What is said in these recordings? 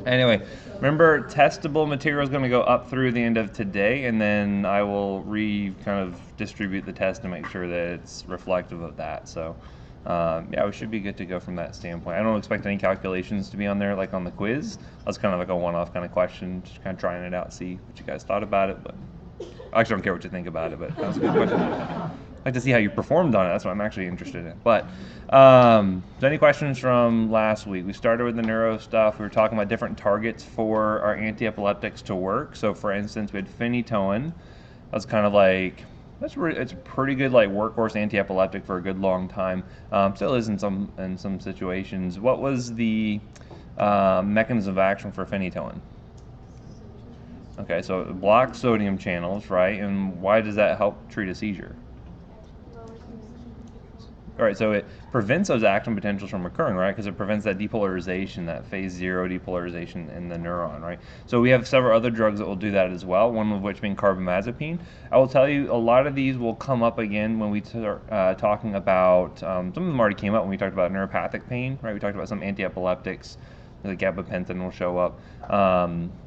Anyway, remember, testable material is going to go up through the end of today, and then I will kind of distribute the test to make sure that it's reflective of that. So, yeah, we should be good to go from that standpoint. I don't expect any calculations to be on there like on the quiz. That's kind of like a one-off kind of question, just kind of trying it out, see what you guys thought about it. But I actually don't care what you think about it, but that was a good question. I'd like to see how you performed on it. That's what I'm actually interested in. But so any questions from last week? We started with the neuro stuff. We were talking about different targets for our anti-epileptics to work. So for instance, we had phenytoin. That's kind of like, it's a pretty good like workhorse anti-epileptic for a good long time. Still is in some situations. What was the mechanism of action for phenytoin? Okay, so it blocks sodium channels, right? And why does that help treat a seizure? All right, so it prevents those action potentials from occurring, right? Because it prevents that depolarization, that phase 0 depolarization in the neuron, right? So we have several other drugs that will do that as well, one of which being carbamazepine. I will tell you, a lot of these will come up again when we start talking about, some of them already came up when we talked about neuropathic pain, right? We talked about some anti-epileptics. The Gabapentin will show up.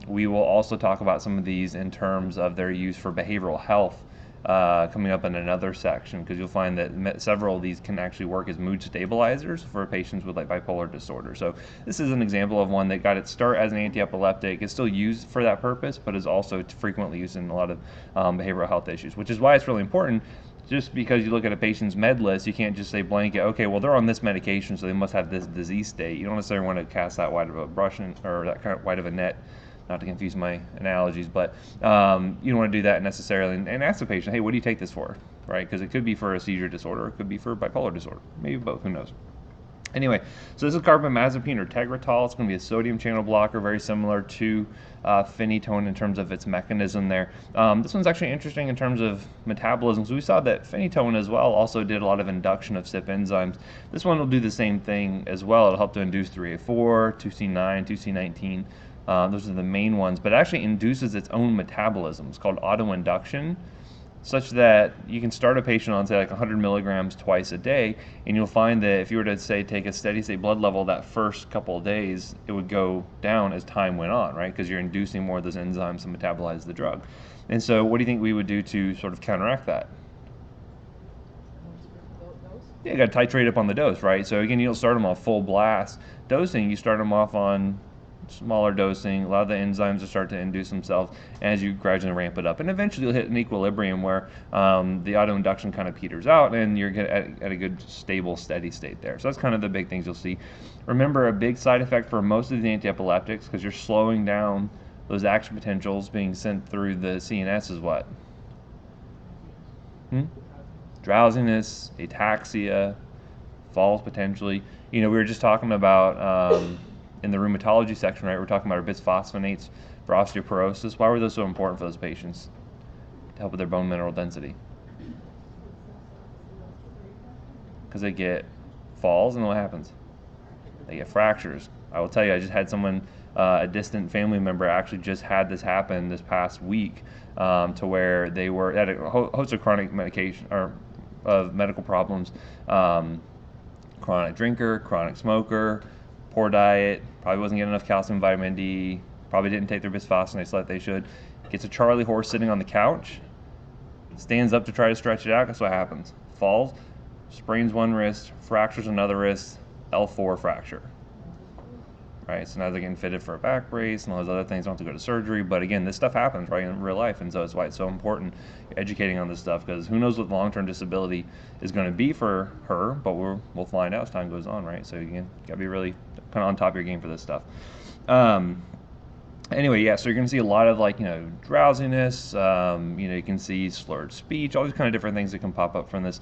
We will also talk about some of these in terms of their use for behavioral health coming up in another section, because you'll find that several of these can actually work as mood stabilizers for patients with like bipolar disorder. So this is an example of one that got its start as an anti-epileptic. It's still used for that purpose, but is also frequently used in a lot of behavioral health issues, which is why it's really important. Just because you look at a patient's med list, you can't just say blanket, okay, well, they're on this medication, so they must have this disease state. You don't necessarily want to cast that wide of a brush or that kind of wide of a net, not to confuse my analogies, but you don't want to do that necessarily. And ask the patient, hey, what do you take this for, right? Because it could be for a seizure disorder, it could be for bipolar disorder, maybe both, who knows. Anyway, so this is carbamazepine or Tegretol. It's going to be a sodium channel blocker, very similar to phenytoin in terms of its mechanism there. This one's actually interesting in terms of metabolism. So we saw that phenytoin as well also did a lot of induction of CYP enzymes. This one will do the same thing as well. It'll help to induce 3A4, 2C9, 2C19. Those are the main ones, but it actually induces its own metabolism. It's called autoinduction, such that you can start a patient on, say, like 100 milligrams twice a day, and you'll find that if you were to, say, take a steady state blood level that first couple of days, it would go down as time went on, right? Because you're inducing more of those enzymes to metabolize the drug. And so what do you think we would do to sort of counteract that? Yeah, you got to titrate up on the dose, right? So again, you don't start them on full blast dosing. You start them off on smaller dosing, allow the enzymes to start to induce themselves as you gradually ramp it up. And eventually you'll hit an equilibrium where the autoinduction kind of peters out and you're at a good, stable, steady state there. So that's kind of the big things you'll see. Remember, a big side effect for most of the anti-epileptics, because you're slowing down those action potentials being sent through the CNS, is what? Drowsiness, ataxia, falls potentially. You know, we were just talking about in the rheumatology section, right, we're talking about our bisphosphonates for osteoporosis. Why were those so important for those patients? To help with their bone mineral density. Because they get falls, and what happens? They get fractures. I will tell you, I just had someone, a distant family member, actually just had this happen this past week, to where they were at a host of chronic medication or of medical problems, chronic drinker, chronic smoker, poor diet, probably wasn't getting enough calcium, vitamin D, probably didn't take their bisphosphonates like they should. Gets a Charlie horse sitting on the couch, stands up to try to stretch it out. Guess what happens? Falls, sprains one wrist, fractures another wrist, L4 fracture. Right, so now they're getting fitted for a back brace and all those other things. Don't have to go to surgery, but again, this stuff happens, right, in real life, and so it's why it's so important educating on this stuff, because who knows what long-term disability is going to be for her, but we'll find out as time goes on, right? So again, you got to be really kind of on top of your game for this stuff. Anyway, yeah, so you're going to see a lot of, like, drowsiness, you can see slurred speech, all these kind of different things that can pop up from this.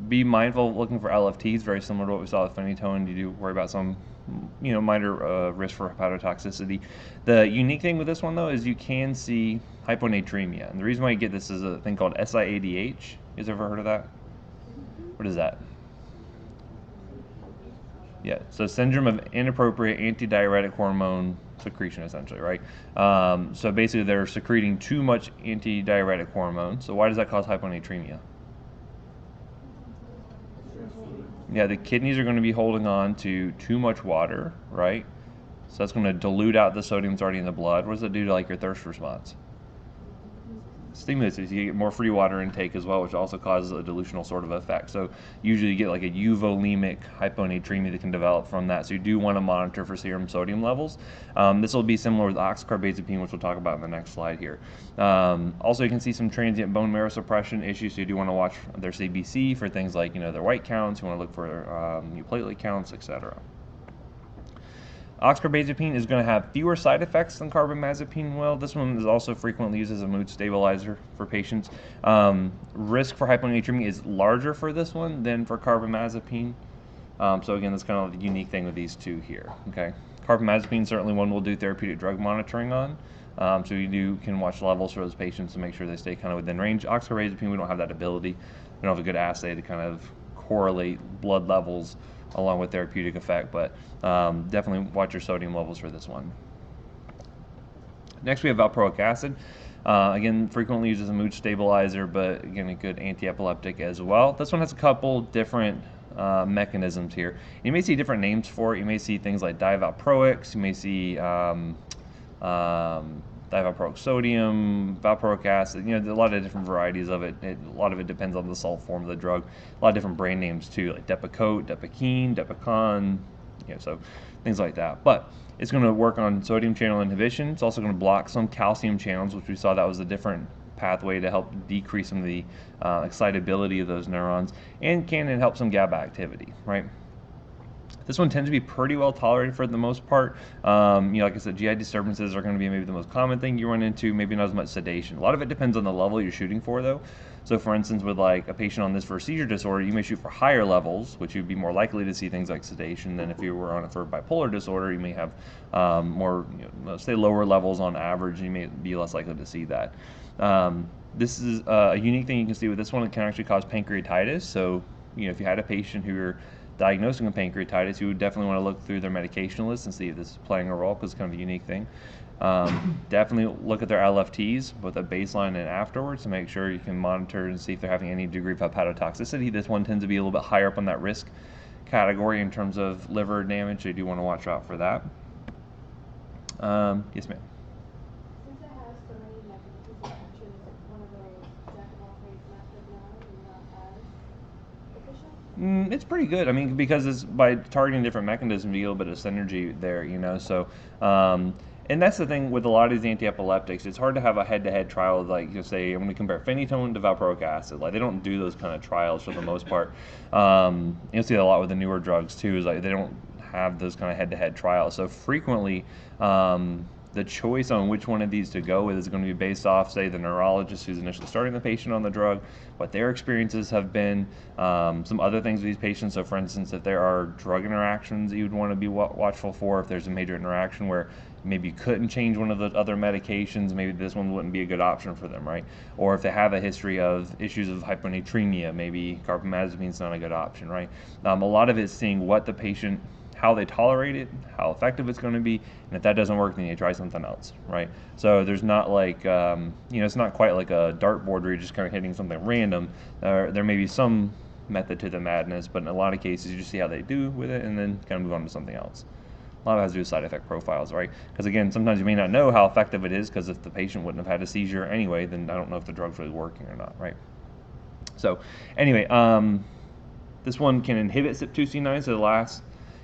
Be mindful of looking for LFTs, very similar to what we saw with phenytoin. You do worry about some, minor risk for hepatotoxicity. The unique thing with this one, though, is you can see hyponatremia. And the reason why you get this is a thing called SIADH. You guys ever heard of that? What is that? Yeah, so syndrome of inappropriate antidiuretic hormone secretion, essentially, right? So basically they're secreting too much antidiuretic hormone. So why does that cause hyponatremia? Yeah, the kidneys are going to be holding on to too much water, right? So that's going to dilute out the sodium that's already in the blood. What does it do to like your thirst response? Stimulates it. You get more free water intake as well, which also causes a dilutional sort of effect. So usually you get like a euvolemic hyponatremia that can develop from that. So you do want to monitor for serum sodium levels. This will be similar with oxcarbazepine, which we'll talk about in the next slide here. Also, you can see some transient bone marrow suppression issues. So you do want to watch their CBC for things like their white counts. You want to look for new platelet counts, etc. Oxcarbazepine is going to have fewer side effects than carbamazepine will. This one is also frequently used as a mood stabilizer for patients. Risk for hyponatremia is larger for this one than for carbamazepine. So again, that's kind of the unique thing with these two here. Okay, carbamazepine certainly one we'll do therapeutic drug monitoring on. So you can watch levels for those patients to make sure they stay kind of within range. Oxcarbazepine, we don't have that ability. We don't have a good assay to kind of correlate blood levels along with therapeutic effect, but definitely watch your sodium levels for this one. Next we have valproic acid. Again, frequently used as a mood stabilizer, but again, a good anti-epileptic as well. This one has a couple different mechanisms here. You may see different names for it. You may see things like divalproics. You may see divalproic sodium, valproic acid, a lot of different varieties of it. A lot of it depends on the salt form of the drug. A lot of different brand names too, like Depakote, Depakine, Depakon, so things like that. But it's going to work on sodium channel inhibition. It's also going to block some calcium channels, which we saw that was a different pathway to help decrease some of the excitability of those neurons, and can help some GABA activity, right? This one tends to be pretty well tolerated for the most part. Like I said, GI disturbances are going to be maybe the most common thing you run into, maybe not as much sedation. A lot of it depends on the level you're shooting for, though. So for instance, with like a patient on this for a seizure disorder, you may shoot for higher levels, which you'd be more likely to see things like sedation than if you were on it for bipolar disorder. You may have more, say lower levels on average, you may be less likely to see that. This is a unique thing you can see with this one. It can actually cause pancreatitis. So, if you had a patient who you're diagnosing with pancreatitis, you would definitely want to look through their medication list and see if this is playing a role, because it's kind of a unique thing. Definitely look at their LFTs, both at baseline and afterwards, to make sure you can monitor and see if they're having any degree of hepatotoxicity. This one tends to be a little bit higher up on that risk category in terms of liver damage, so you do want to watch out for that. Yes, ma'am. Since it has so many mechanisms of action, is it one of those jack of all trades, master of none, and not as efficient? It's pretty good. I mean, because it's by targeting different mechanisms, you get a little bit of synergy there, So, and that's the thing with a lot of these anti-epileptics. It's hard to have a head-to-head trial, like say, I'm going to compare phenytoin to valproic acid. Like, they don't do those kind of trials for the most part. You'll see that a lot with the newer drugs too. Is like they don't have those kind of head-to-head trials. So frequently, the choice on which one of these to go with is going to be based off, say, the neurologist who's initially starting the patient on the drug, what their experiences have been, some other things with these patients. So for instance, if there are drug interactions that you'd want to be watchful for, if there's a major interaction where maybe you couldn't change one of the other medications, maybe this one wouldn't be a good option for them, right? Or if they have a history of issues of hyponatremia, maybe carbamazepine is not a good option, right? A lot of it is seeing what the patient, how they tolerate it, how effective it's going to be, and if that doesn't work, then you try something else, right? So there's not like, it's not quite like a dartboard where you're just kind of hitting something random. There may be some method to the madness, but in a lot of cases, you just see how they do with it and then kind of move on to something else. A lot of it has to do with side effect profiles, right? Because again, sometimes you may not know how effective it is, because if the patient wouldn't have had a seizure anyway, then I don't know if the drug's really working or not, right? So anyway, this one can inhibit CYP2C9, so the last,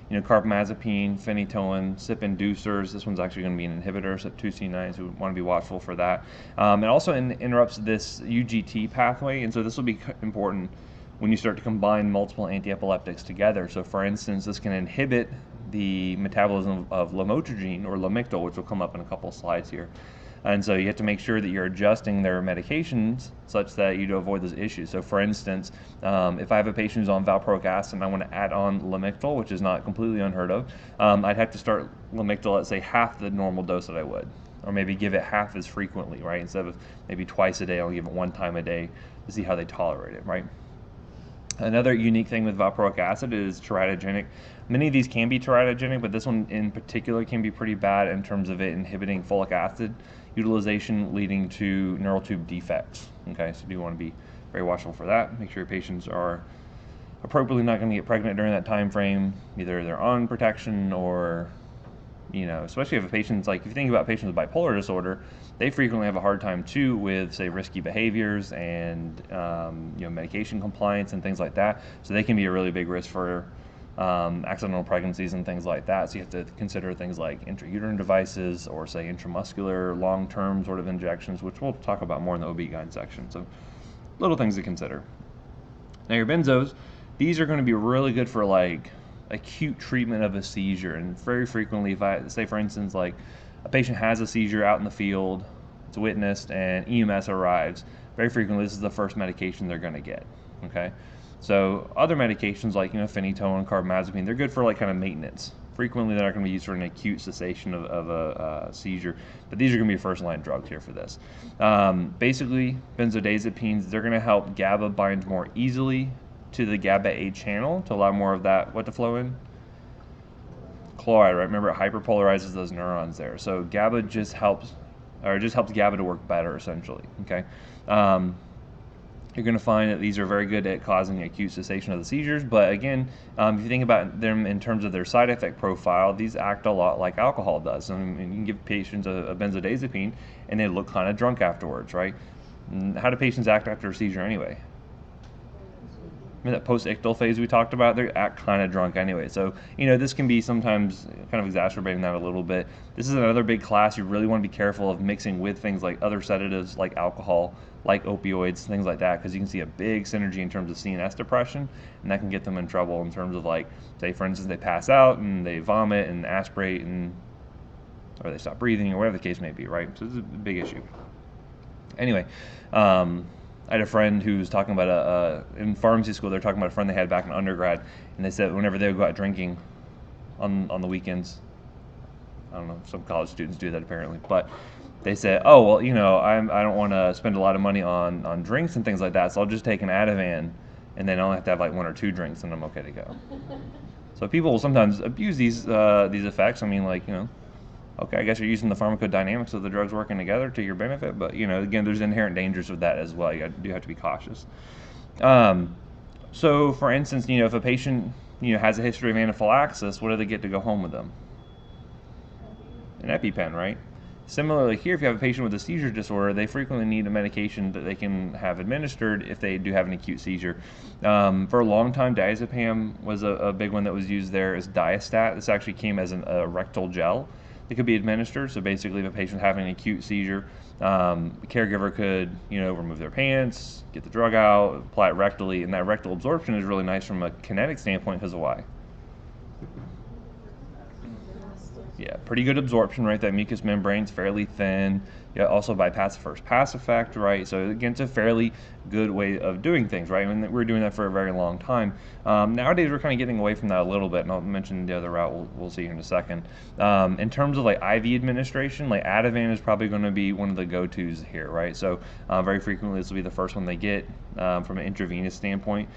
carbamazepine, phenytoin, CYP inducers. This one's actually going to be an inhibitor, CYP2C9, so we want to be watchful for that. It also interrupts this UGT pathway, and so this will be important when you start to combine multiple anti-epileptics together. So for instance, this can inhibit the metabolism of lamotrigine or Lamictal, which will come up in a couple of slides here. And so you have to make sure that you're adjusting their medications such that you avoid those issues. So for instance, if I have a patient who's on valproic acid and I want to add on Lamictal, which is not completely unheard of, I'd have to start Lamictal at, say, half the normal dose that I would, or maybe give it half as frequently, right? Instead of maybe twice a day, I'll give it one time a day to see how they tolerate it, right? Another unique thing with valproic acid is teratogenic. Many of these can be teratogenic, but this one in particular can be pretty bad in terms of it inhibiting folic acid utilization, leading to neural tube defects. Okay, so you do want to be very watchful for that. Make sure your patients are appropriately not going to get pregnant during that time frame. Either they're on protection or Especially if a patient's like, if you think about patients with bipolar disorder, they frequently have a hard time too with, say, risky behaviors and medication compliance and things like that. So they can be a really big risk for accidental pregnancies and things like that. So you have to consider things like intrauterine devices or, say, intramuscular long-term sort of injections, which we'll talk about more in the OB-GYN section. So little things to consider. Now your benzos, these are going to be really good for like acute treatment of a seizure, and very frequently, if I say for instance like a patient has a seizure out in the field, it's witnessed, and EMS arrives, very frequently this is the first medication they're going to get. Okay, so other medications like phenytoin, carbamazepine, they're good for like kind of maintenance. Frequently they're not going to be used for an acute cessation of a seizure, but these are going to be first line drugs here for this. Basically, benzodiazepines, they're going to help GABA bind more easily to the GABA A channel to allow more of that to flow in. Chloride, right? Remember, it hyperpolarizes those neurons there. So GABA just helps GABA to work better, essentially. Okay. You're going to find that these are very good at causing acute cessation of the seizures, but again, if you think about them in terms of their side effect profile, these act a lot like alcohol does. I mean, you can give patients a benzodiazepine and they look kind of drunk afterwards, right? How do patients act after a seizure anyway? That post-ictal phase we talked about, they act kind of drunk anyway. So, this can be sometimes kind of exacerbating that a little bit. This is another big class you really want to be careful of mixing with things like other sedatives, like alcohol, like opioids, things like that, because you can see a big synergy in terms of CNS depression, and that can get them in trouble in terms of, like, say, for instance, they pass out and they vomit and aspirate, or they stop breathing, or whatever the case may be, right? So this is a big issue. Anyway, I had a friend who was talking about in pharmacy school, they're talking about a friend they had back in undergrad, and they said whenever they would go out drinking on the weekends, I don't know, some college students do that apparently, but they said, oh, well, I don't want to spend a lot of money on drinks and things like that, so I'll just take an Ativan, and then I only have to have like 1 or 2 drinks, and I'm okay to go. So people will sometimes abuse these effects. I mean, like, okay, I guess you're using the pharmacodynamics of the drugs working together to your benefit, but again, there's inherent dangers with that as well. You do have to be cautious. So, for instance, if a patient has a history of anaphylaxis, what do they get to go home with them? An EpiPen, right? Similarly here, if you have a patient with a seizure disorder, they frequently need a medication that they can have administered if they do have an acute seizure. For a long time, diazepam was a big one that was used there as Diastat. This actually came as a rectal gel. It could be administered. So basically, if a patient's having an acute seizure, the caregiver could, remove their pants, get the drug out, apply it rectally, and that rectal absorption is really nice from a kinetic standpoint because of why? Yeah, pretty good absorption, right? That mucous membrane's fairly thin. You also bypass the first pass effect, right? So again, it's a fairly good way of doing things, right? And we're doing that for a very long time. Nowadays, we're kind of getting away from that a little bit, and I'll mention the other route we'll see here in a second. In terms of like IV administration, like Ativan is probably going to be one of the go-tos here, right? So very frequently, this will be the first one they get from an intravenous standpoint.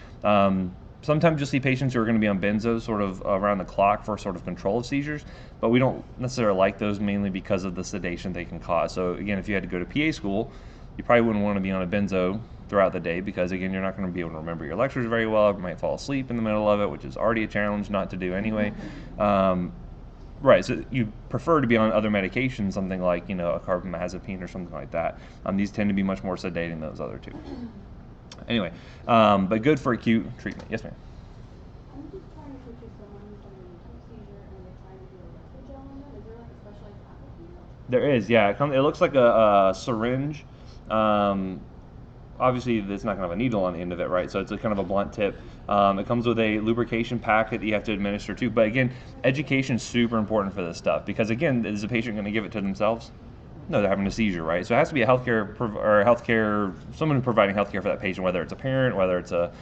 Sometimes you'll see patients who are going to be on benzos sort of around the clock for sort of control of seizures, but we don't necessarily like those mainly because of the sedation they can cause. So again, if you had to go to PA school, you probably wouldn't want to be on a benzo throughout the day because again, you're not going to be able to remember your lectures very well. You might fall asleep in the middle of it, which is already a challenge not to do anyway. Right, so you prefer to be on other medications, something like, a carbamazepine or something like that. These tend to be much more sedating than those other two. Anyway, but good for acute treatment. Yes, ma'am. I'm just trying to picture someone who's having an acute seizure and they're trying to do a rectal gel on them. Is there like a specialized applicator? There is, yeah. It looks like a syringe. Obviously, it's not going to have a needle on the end of it, right? So it's a kind of a blunt tip. It comes with a lubrication packet that you have to administer too. But again, education is super important for this stuff because again, is the patient going to give it to themselves? No, they're having a seizure, right? So it has to be a someone providing healthcare for that patient, whether it's a parent, whether it's a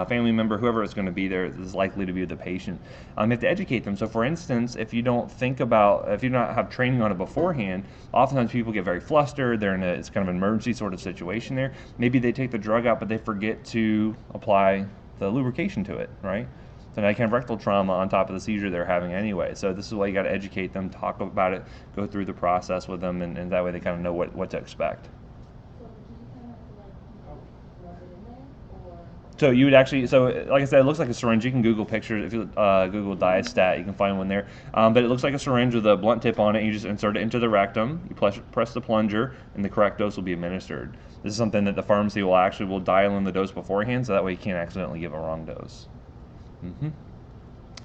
family member, whoever it's going to be there is likely to be the patient. You have to educate them. So for instance, if you don't have training on it beforehand, oftentimes people get very flustered. It's kind of an emergency sort of situation there. Maybe they take the drug out, but they forget to apply the lubrication to it, right? So now you can have rectal trauma on top of the seizure they're having anyway. So this is why you got to educate them, talk about it, go through the process with them, and that way they kind of know what to expect. So do you kind of have to like rub it in there, or? So you would actually, so like I said, it looks like a syringe. You can Google pictures. If you Google Diastat, you can find one there. But it looks like a syringe with a blunt tip on it. You just insert it into the rectum. You press the plunger, and the correct dose will be administered. This is something that the pharmacy will dial in the dose beforehand, so that way you can't accidentally give a wrong dose.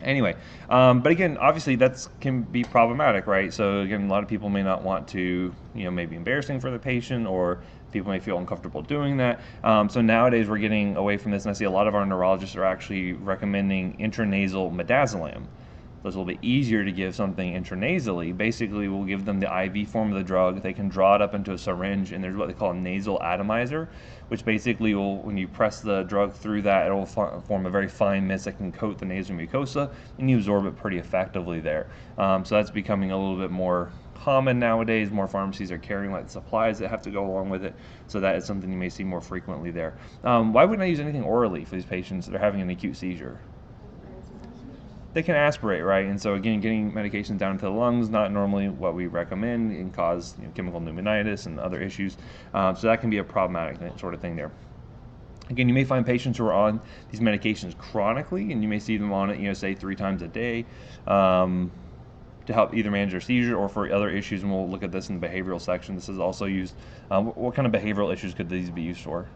Anyway, but again, obviously that can be problematic, right? So again, a lot of people may not want to, maybe embarrassing for the patient, or people may feel uncomfortable doing that. So nowadays we're getting away from this, and I see a lot of our neurologists are actually recommending intranasal midazolam. This will be easier to give something intranasally. Basically, we'll give them the IV form of the drug. They can draw it up into a syringe, and there's what they call a nasal atomizer, which basically will, when you press the drug through that, it will form a very fine mist that can coat the nasal mucosa, and you absorb it pretty effectively there. So that's becoming a little bit more common nowadays. More pharmacies are carrying like supplies that have to go along with it, so that is something you may see more frequently there. Why wouldn't I use anything orally for these patients that are having an acute seizure? They can aspirate, right? And so again, getting medications down into the lungs, not normally what we recommend, and cause chemical pneumonitis and other issues. So that can be a problematic sort of thing there. Again, you may find patients who are on these medications chronically, and you may see them on it, say 3 times a day, to help either manage their seizure or for other issues. And we'll look at this in the behavioral section. This is also used. What kind of behavioral issues could these be used for?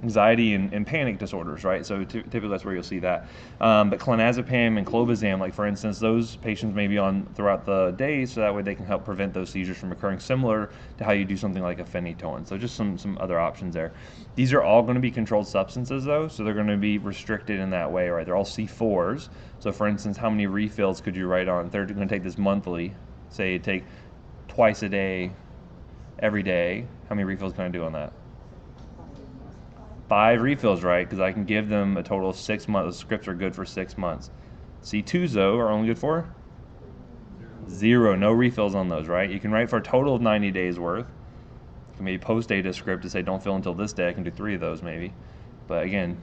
Anxiety and panic disorders, right? So typically that's where you'll see that. But clonazepam and clobazam, like for instance, those patients may be on throughout the day, so that way they can help prevent those seizures from occurring, similar to how you do something like a phenytoin. So just some other options there. These are all going to be controlled substances though, so they're going to be restricted in that way, right? They're all C4s. So for instance, how many refills could you write on? They're going to take this monthly. Say you take twice a day, every day. How many refills can I do on that? 5 refills, right? Because I can give them a total of 6 months. The scripts are good for 6 months. C2s, though, are only good for 0. No refills on those, right? You can write for a total of 90 days worth. You can maybe post-date a script to say, don't fill until this day. I can do 3 of those, maybe. But again,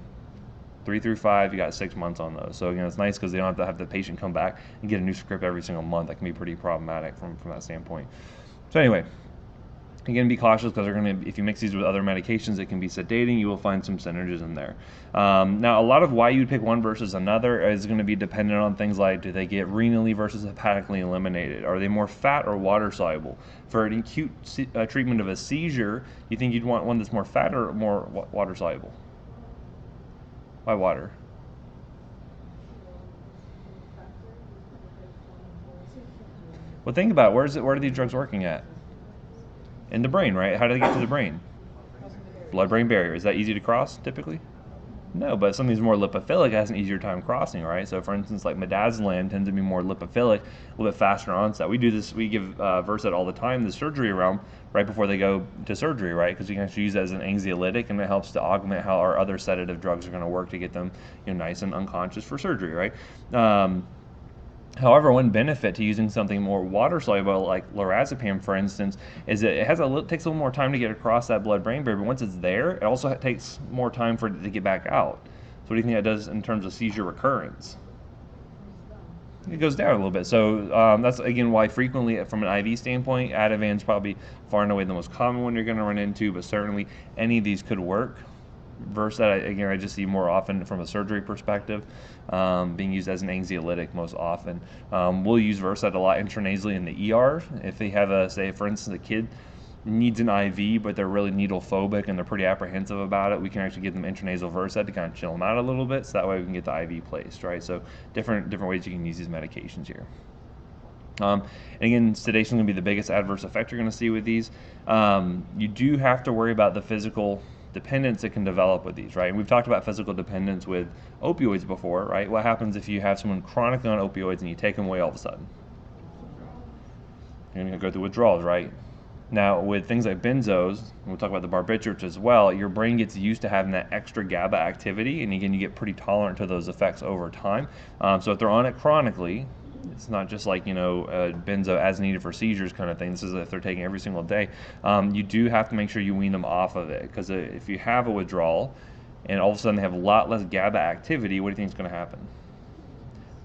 3 through 5, you got 6 months on those. So again, it's nice because they don't have to have the patient come back and get a new script every single month. That can be pretty problematic from that standpoint. So anyway, again, be cautious because if you mix these with other medications, it can be sedating. You will find some synergism there. Now, a lot of why you'd pick one versus another is going to be dependent on things like, do they get renally versus hepatically eliminated? Are they more fat or water soluble? For an acute treatment of a seizure, you think you'd want one that's more fat or more water soluble? Why water? Well, think about it. Where are these drugs working at? In the brain, right? How do they get to the brain? Blood-brain barrier. Is that easy to cross, typically? No, but something that's more lipophilic has an easier time crossing, right? So, for instance, like midazolam tends to be more lipophilic, a little bit faster onset. We do this, we give Versed all the time, the surgery realm, right before they go to surgery, right? Because you can actually use that as an anxiolytic, and it helps to augment how our other sedative drugs are going to work to get them, nice and unconscious for surgery, right? However, one benefit to using something more water-soluble like lorazepam, for instance, is that it takes a little more time to get across that blood-brain barrier, but once it's there, it also takes more time for it to get back out. So what do you think that does in terms of seizure recurrence? It goes down a little bit. So that's, again, why frequently, from an IV standpoint, Ativan's probably far and away the most common one you're going to run into, but certainly any of these could work. Versed, again, I just see more often from a surgery perspective, being used as an anxiolytic most often. We'll use Versed a lot intranasally in the ER. If they have say, for instance, a kid needs an IV, but they're really needle phobic and they're pretty apprehensive about it, we can actually give them intranasal Versed to kind of chill them out a little bit, so that way we can get the IV placed, right? So different ways you can use these medications here. And again, sedation is going to be the biggest adverse effect you're going to see with these. You do have to worry about the physical dependence that can develop with these, right? And we've talked about physical dependence with opioids before, right? What happens if you have someone chronically on opioids and you take them away all of a sudden? You're going to go through withdrawals, right? Now, with things like benzos, and we'll talk about the barbiturates as well, your brain gets used to having that extra GABA activity, and again, you get pretty tolerant to those effects over time. So if they're on it chronically, it's not just like, benzo as needed for seizures kind of thing. This is if they're taking every single day. You do have to make sure you wean them off of it, because if you have a withdrawal and all of a sudden they have a lot less GABA activity, what do you think is going to happen?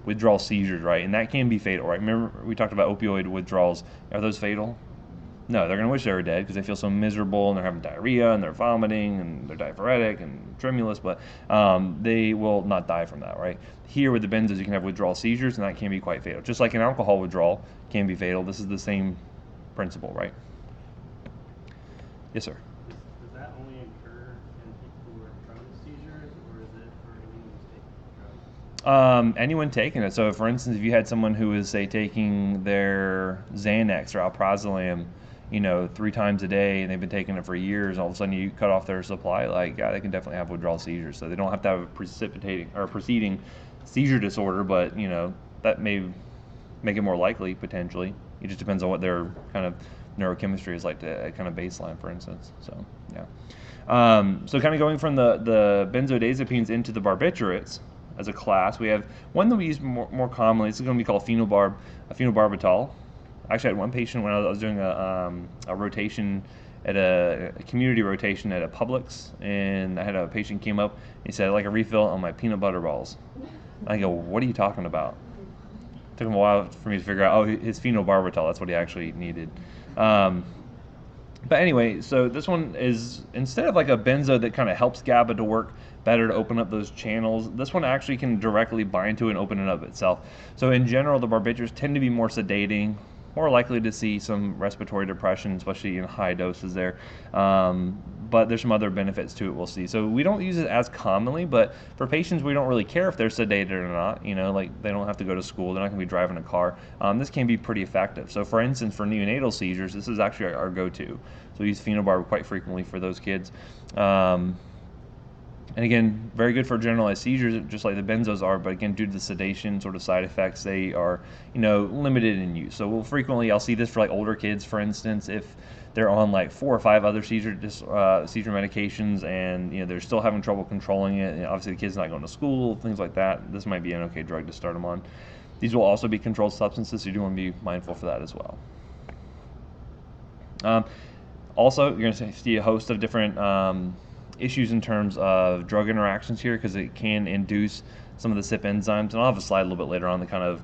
Withdrawal seizures, right? And that can be fatal, right? Remember we talked about opioid withdrawals. Are those fatal? No, they're going to wish they were dead because they feel so miserable and they're having diarrhea and they're vomiting and they're diaphoretic and tremulous, but they will not die from that, right? Here with the benzos, you can have withdrawal seizures and that can be quite fatal. Just like an alcohol withdrawal can be fatal, this is the same principle, right? Yes, sir. Does that only occur in people who are prone to seizures, or is it for anyone who's taking drugs? Anyone taking it. So, for instance, if you had someone who is, say, taking their Xanax or alprazolam, 3 times a day, and they've been taking it for years, and all of a sudden you cut off their supply, like, yeah, they can definitely have withdrawal seizures. So they don't have to have a preceding seizure disorder, but, that may make it more likely, potentially. It just depends on what their kind of neurochemistry is like to kind of baseline, for instance. So, yeah. So kind of going from the benzodiazepines into the barbiturates as a class, we have one that we use more commonly. This is going to be called phenobarbital. Actually, I had one patient when I was doing a rotation at a community rotation at a Publix, and I had a patient came up. He said, "I'd like a refill on my peanut butter balls." I go, "What are you talking about?" It took him a while for me to figure out. Oh, his phenobarbital. That's what he actually needed. But anyway, so this one is, instead of like a benzo that kind of helps GABA to work better to open up those channels, this one actually can directly bind to and open it up itself. So in general, the barbiturates tend to be more sedating, more likely to see some respiratory depression, especially in high doses there. But there's some other benefits to it we'll see. So we don't use it as commonly, but for patients, we don't really care if they're sedated or not. Like they don't have to go to school. They're not going to be driving a car. This can be pretty effective. So for instance, for neonatal seizures, this is actually our go-to. So we use phenobarb quite frequently for those kids. And again, very good for generalized seizures, just like the benzos are, but again, due to the sedation sort of side effects, they are, limited in use. So I'll see this for like older kids, for instance, if they're on like 4 or 5 other seizure medications and, they're still having trouble controlling it. Obviously the kid's not going to school, things like that. This might be an okay drug to start them on. These will also be controlled substances, so you do want to be mindful for that as well. Also, you're going to see a host of different issues in terms of drug interactions here, because it can induce some of the CYP enzymes, and I'll have a slide a little bit later on that kind of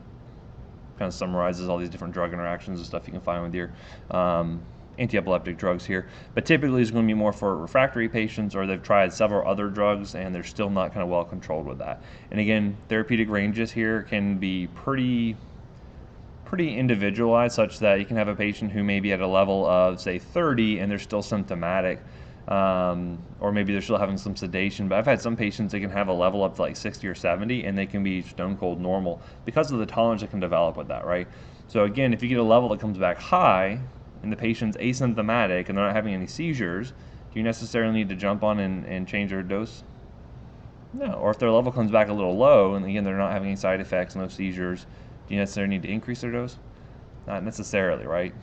summarizes all these different drug interactions and stuff you can find with your anti-epileptic drugs here. But typically it's going to be more for refractory patients, or they've tried several other drugs and they're still not kind of well controlled with that. And again, therapeutic ranges here can be pretty individualized, such that you can have a patient who may be at a level of, say, 30 and they're still symptomatic. Or maybe they're still having some sedation, but I've had some patients that can have a level up to like 60 or 70 and they can be stone cold normal because of the tolerance that can develop with that, right? So again, if you get a level that comes back high and the patient's asymptomatic and they're not having any seizures, do you necessarily need to jump on and change their dose? No. Or if their level comes back a little low and again they're not having any side effects, no seizures, do you necessarily need to increase their dose? Not necessarily, right?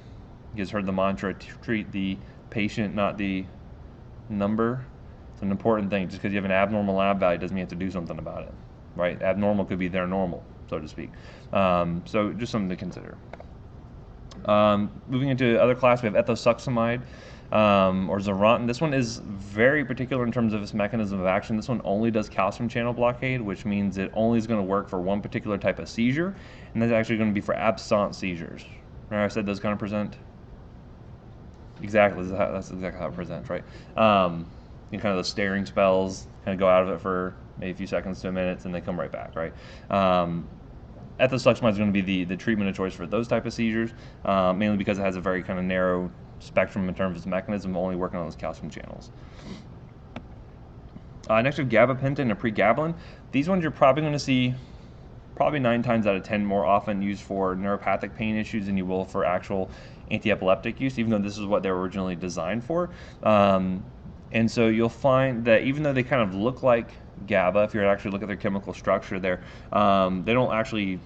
You guys heard the mantra, treat the patient, not the number. It's an important thing. Just because you have an abnormal lab value doesn't mean you have to do something about it, right? Abnormal could be their normal, so to speak. So just something to consider. Moving into other class, we have ethosuximide or Xarelto. This one is very particular in terms of its mechanism of action. This one only does calcium channel blockade, which means it only is going to work for one particular type of seizure, and that's actually going to be for absent seizures. Remember I said those kind of present? Exactly, that's exactly how it presents, right? Kind of those staring spells, kind of go out of it for maybe a few seconds to a minute, and they come right back, right? Ethosuximide is going to be the treatment of choice for those type of seizures, mainly because it has a very kind of narrow spectrum in terms of its mechanism, only working on those calcium channels. Next we have gabapentin and pregabalin. These ones you're probably going to see 9 times out of 10 more often used for neuropathic pain issues than you will for actual anti-epileptic use, even though this is what they were originally designed for. And so you'll find that even though they kind of look like GABA, if you actually look at their chemical structure there, they don't actually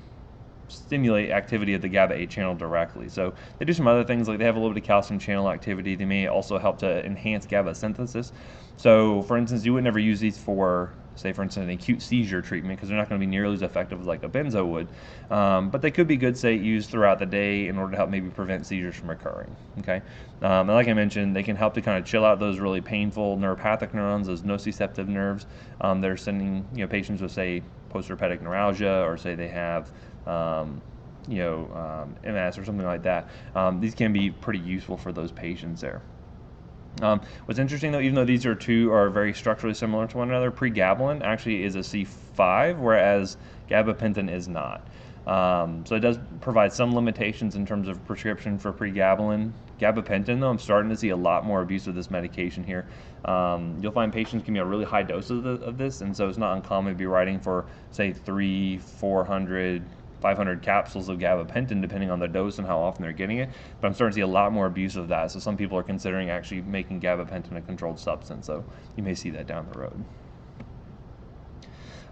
stimulate activity of the GABA 8 channel directly. So they do some other things, like they have a little bit of calcium channel activity. They may also help to enhance GABA synthesis. So for instance, you would never use these for, say for instance, an acute seizure treatment, because they're not going to be nearly as effective as like a benzo would. But they could be good, say, used throughout the day in order to help maybe prevent seizures from occurring. Okay, and like I mentioned, they can help to kind of chill out those really painful neuropathic neurons, those nociceptive nerves. They're sending patients with, say, postherpetic neuralgia, or say they have MS or something like that. These can be pretty useful for those patients there. What's interesting though, even though these two are very structurally similar to one another, pregabalin actually is a C5, whereas gabapentin is not. So it does provide some limitations in terms of prescription for pregabalin. Gabapentin, though, I'm starting to see a lot more abuse of this medication here. You'll find patients can be on really high doses of this, and so it's not uncommon to be writing for, say, 300, 400, 500 capsules of gabapentin, depending on the dose and how often they're getting it. But I'm starting to see a lot more abuse of that. So some people are considering actually making gabapentin a controlled substance. So you may see that down the road.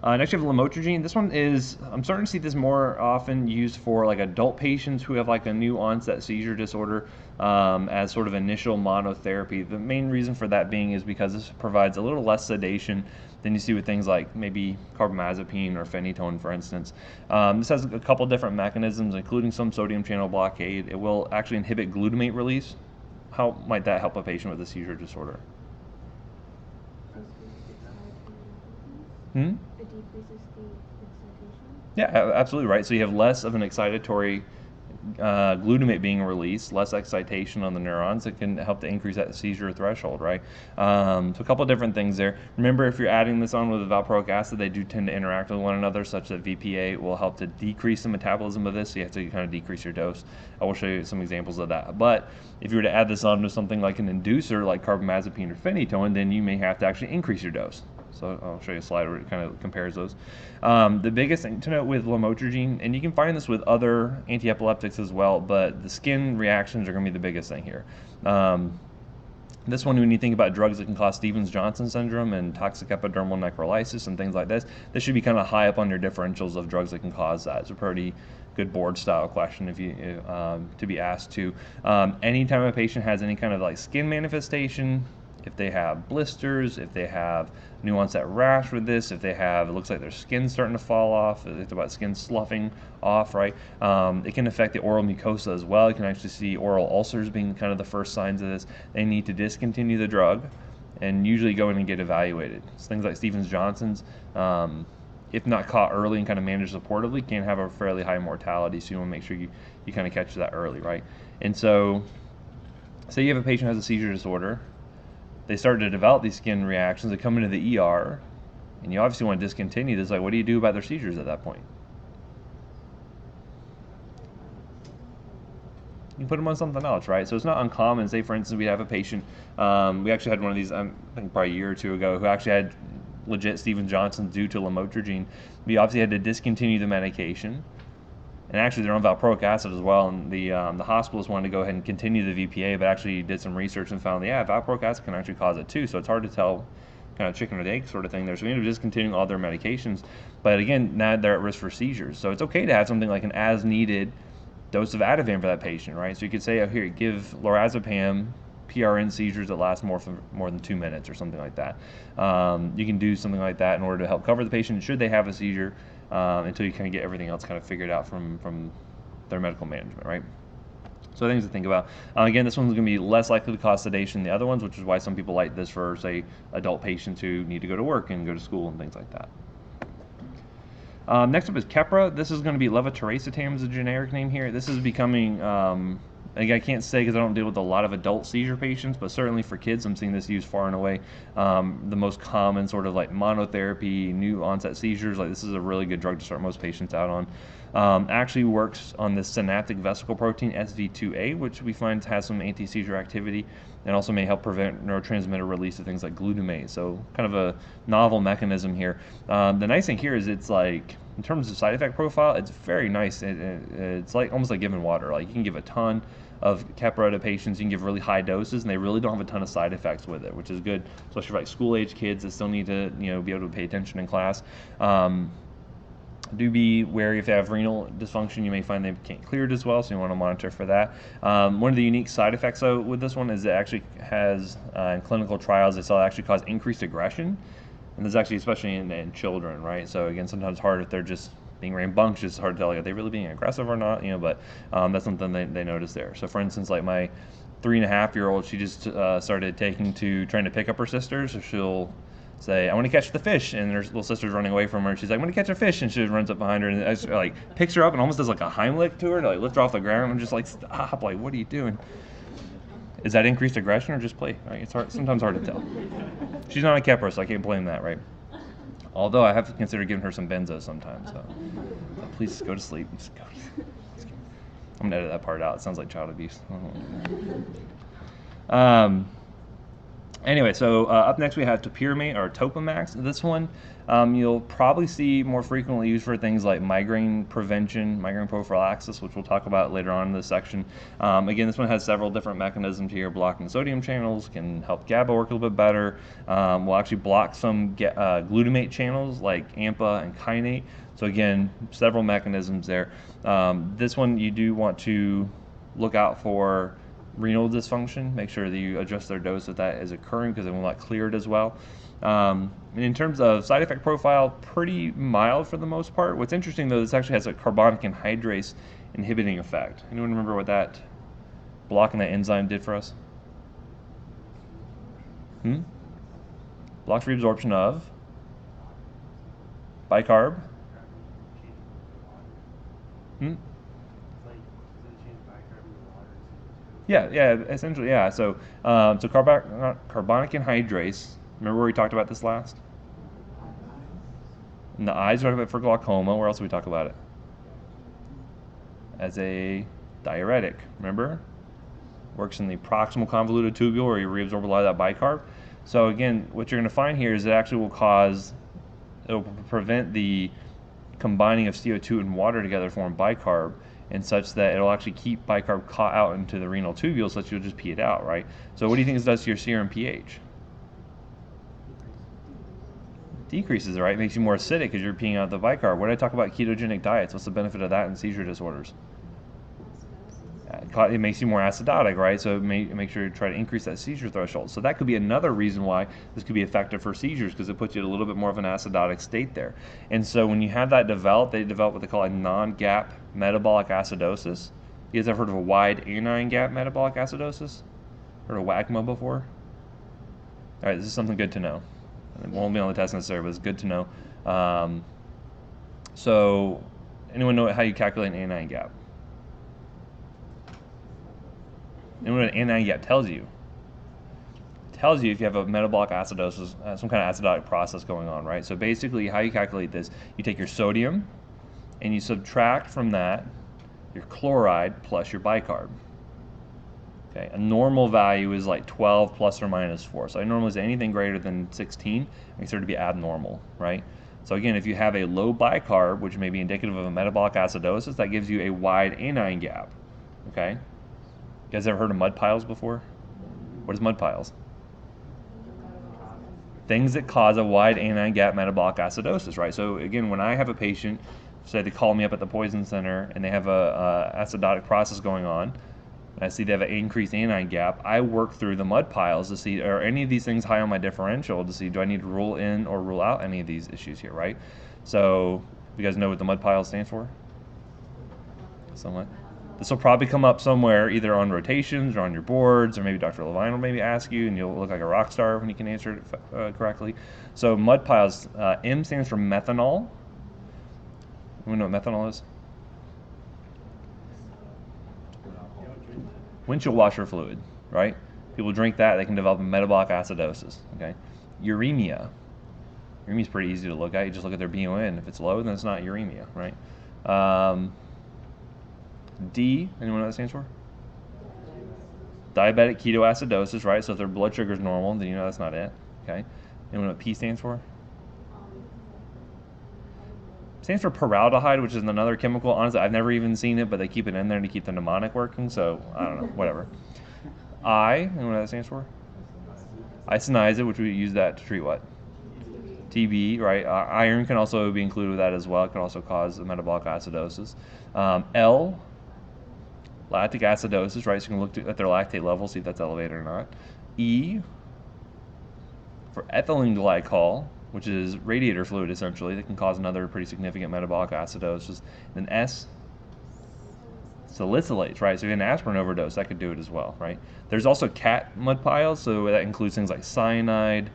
Next, you have lamotrigine. This one is, I'm starting to see this more often used for like adult patients who have like a new onset seizure disorder as sort of initial monotherapy. The main reason for that being is because this provides a little less sedation than you see with things like maybe carbamazepine or phenytoin, for instance. This has a couple different mechanisms, including some sodium channel blockade. It will actually inhibit glutamate release. How might that help a patient with a seizure disorder? It decreases the excitation? Yeah, absolutely right. So you have less of an excitatory glutamate being released, less excitation on the neurons. It can help to increase that seizure threshold, right? So a couple different things there. Remember, if you're adding this on with valproic acid, they do tend to interact with one another, such that VPA will help to decrease the metabolism of this, so you have to kind of decrease your dose. I will show you some examples of that. But if you were to add this on to something like an inducer, like carbamazepine or phenytoin, then you may have to actually increase your dose. So I'll show you a slide where it kind of compares those. The biggest thing to note with lamotrigine, and you can find this with other antiepileptics as well, but the skin reactions are going to be the biggest thing here. This one, when you think about drugs that can cause Stevens-Johnson syndrome and toxic epidermal necrolysis and things like this should be kind of high up on your differentials of drugs that can cause that. It's a pretty good board-style question if you to be asked to. Anytime a patient has any kind of like skin manifestation, if they have blisters, if they have new onset rash with this, if they have, it looks like their skin's starting to fall off, it's about skin sloughing off, right? It can affect the oral mucosa as well. You can actually see oral ulcers being kind of the first signs of this. They need to discontinue the drug and usually go in and get evaluated. It's things like Stevens-Johnson's, if not caught early and kind of managed supportively, can have a fairly high mortality, so you want to make sure you kind of catch that early, right? And so, say you have a patient who has a seizure disorder, they start to develop these skin reactions, they come into the ER, and you obviously want to discontinue this. Like, what do you do about their seizures at that point? You put them on something else, right? So it's not uncommon. Say, for instance, we have a patient, we actually had one of these, I think probably a year or two ago, who actually had legit Stevens-Johnson due to lamotrigine. We obviously had to discontinue the medication. And actually, they're on valproic acid as well. And the hospitals wanted to go ahead and continue the VPA, but actually did some research and found, yeah, valproic acid can actually cause it too. So it's hard to tell, kind of chicken or egg sort of thing there. So we ended up discontinuing all their medications. But again, now they're at risk for seizures. So it's okay to have something like an as-needed dose of Ativan for that patient, right? So you could say, oh, here, give lorazepam, PRN seizures that last more than 2 minutes or something like that. You can do something like that in order to help cover the patient should they have a seizure. Until you kind of get everything else kind of figured out from their medical management, right? So things to think about. Again, this one's going to be less likely to cause sedation than the other ones, which is why some people like this for, say, adult patients who need to go to work and go to school and things like that. Next up is Capra. This is going to be levetiracetam is a generic name here. This is becoming, I can't say because I don't deal with a lot of adult seizure patients, but certainly for kids, I'm seeing this used far and away. The most common sort of like monotherapy, new onset seizures, like this is a really good drug to start most patients out on. Actually works on the synaptic vesicle protein SV2A, which we find has some anti-seizure activity and also may help prevent neurotransmitter release of things like glutamate. So kind of a novel mechanism here. The nice thing here is it's like, in terms of side effect profile, it's very nice. It's like almost like giving water. Like you can give a ton of Capra to patients, you can give really high doses, and they really don't have a ton of side effects with it, which is good, especially for like school-age kids that still need to, be able to pay attention in class. Do be wary if they have renal dysfunction. You may find they can't clear it as well, so you want to monitor for that. One of the unique side effects though with this one is it actually has, in clinical trials, they saw it actually cause increased aggression. And this is actually especially in children, right? So again, sometimes hard if they're just being rambunctious, it's hard to tell, like, are they really being aggressive or not, but that's something they notice there. So for instance, like my 3.5-year-old, she just started taking to trying to pick up her sister, so she'll say, I want to catch the fish, and her little sister's running away from her, and she's like, I'm going to catch a fish, and she runs up behind her, and I just, like, picks her up and almost does like a Heimlich to her to like lift her off the ground. I'm just like, stop, like, what are you doing? Is that increased aggression or just play? Right? It's hard, sometimes hard to tell. She's not a Capra, so I can't blame that, right? Although I have to consider giving her some benzos sometimes. So please go to sleep. Just go to sleep. I'm gonna edit that part out. It sounds like child abuse. Anyway, so up next we have topiramate or Topamax. This one you'll probably see more frequently used for things like migraine prevention, migraine prophylaxis, which we'll talk about later on in this section. Again, this one has several different mechanisms here. Blocking sodium channels can help GABA work a little bit better. We'll actually block some glutamate channels like AMPA and kainate. So again, several mechanisms there. This one you do want to look out for renal dysfunction. Make sure that you adjust their dose if that is occurring, because it will not clear it as well. In terms of side effect profile, pretty mild for the most part. What's interesting though, this actually has a carbonic anhydrase inhibiting effect. Anyone remember what that blocking that enzyme did for us? Blocks reabsorption of bicarb. Yeah, essentially, yeah. So, carbonic anhydrase. Remember where we talked about this last? In the eyes, we talked about it for glaucoma. Where else did we talk about it? As a diuretic. Remember? Works in the proximal convoluted tubule, where you reabsorb a lot of that bicarb. So again, what you're going to find here is it actually will prevent the combining of CO2 and water together to form bicarb, and such that it'll actually keep bicarb caught out into the renal tubule, so that you'll just pee it out, right? So what do you think this does to your serum pH? Decreases it, right? It makes you more acidic because you're peeing out the bicarb. What did I talk about ketogenic diets? What's the benefit of that in seizure disorders? It makes you more acidotic, right? So make sure you try to increase that seizure threshold. So that could be another reason why this could be effective for seizures, because it puts you at a little bit more of an acidotic state there. And so when you have that develop, they develop what they call a non-gap metabolic acidosis. You guys ever heard of a wide anion gap metabolic acidosis? Heard of WAGMA before? All right, this is something good to know. It won't be on the test necessarily, but it's good to know. So anyone know how you calculate an anion gap? And what an anion gap tells you? It tells you if you have a metabolic acidosis, some kind of acidotic process going on, right? So basically, how you calculate this, you take your sodium and you subtract from that your chloride plus your bicarb. Okay, a normal value is like 12 plus or minus 4. So I normally say anything greater than 16 I consider to be abnormal, right? So again, if you have a low bicarb, which may be indicative of a metabolic acidosis, that gives you a wide anion gap. Okay. You guys ever heard of mud piles before? What is mud piles? Things that cause a wide anion gap metabolic acidosis, right? So again, when I have a patient, say they call me up at the poison center and they have a acidotic process going on, and I see they have an increased anion gap, I work through the mud piles to see, are any of these things high on my differential, to see, do I need to rule in or rule out any of these issues here, right? So, you guys know what the mud pile stands for? Somewhat. This will probably come up somewhere, either on rotations or on your boards, or maybe Dr. Levine will maybe ask you, and you'll look like a rock star when you can answer it correctly. So mud piles, M stands for methanol. You know what methanol is? Windshield washer fluid, right? People drink that, they can develop a metabolic acidosis, okay? Uremia. Uremia is pretty easy to look at. You just look at their BUN. If it's low, then it's not uremia, right? D, anyone know what that stands for? Diabetic ketoacidosis, right? So if their blood sugar is normal, then you know that's not it, okay? Anyone know what P stands for? Stands for paraldehyde, which is another chemical. Honestly, I've never even seen it, but they keep it in there to keep the mnemonic working, so I don't know, whatever. I, anyone know what that stands for? Isoniazid, which we use that to treat what? TB, right? Iron can also be included with that as well. It can also cause metabolic acidosis. L, lactic acidosis, right? So you can look at their lactate level, see if that's elevated or not. E, for ethylene glycol, which is radiator fluid essentially, that can cause another pretty significant metabolic acidosis. And then S, salicylates, right? So if you have an aspirin overdose, that could do it as well, right? There's also cat mud piles, so that includes things like cyanide,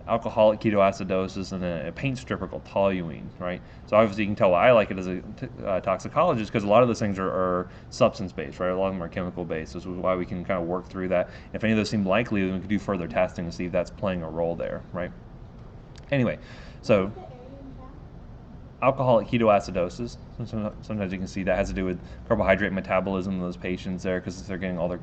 alcoholic ketoacidosis, and then a paint stripper called toluene, right? So obviously you can tell why I like it as a toxicologist, because a lot of those things are substance-based, right? A lot of them are chemical-based. This is why we can kind of work through that. If any of those seem likely, then we can do further testing to see if that's playing a role there, right? Anyway, so alcoholic ketoacidosis, sometimes you can see that has to do with carbohydrate metabolism in those patients there, because they're getting all their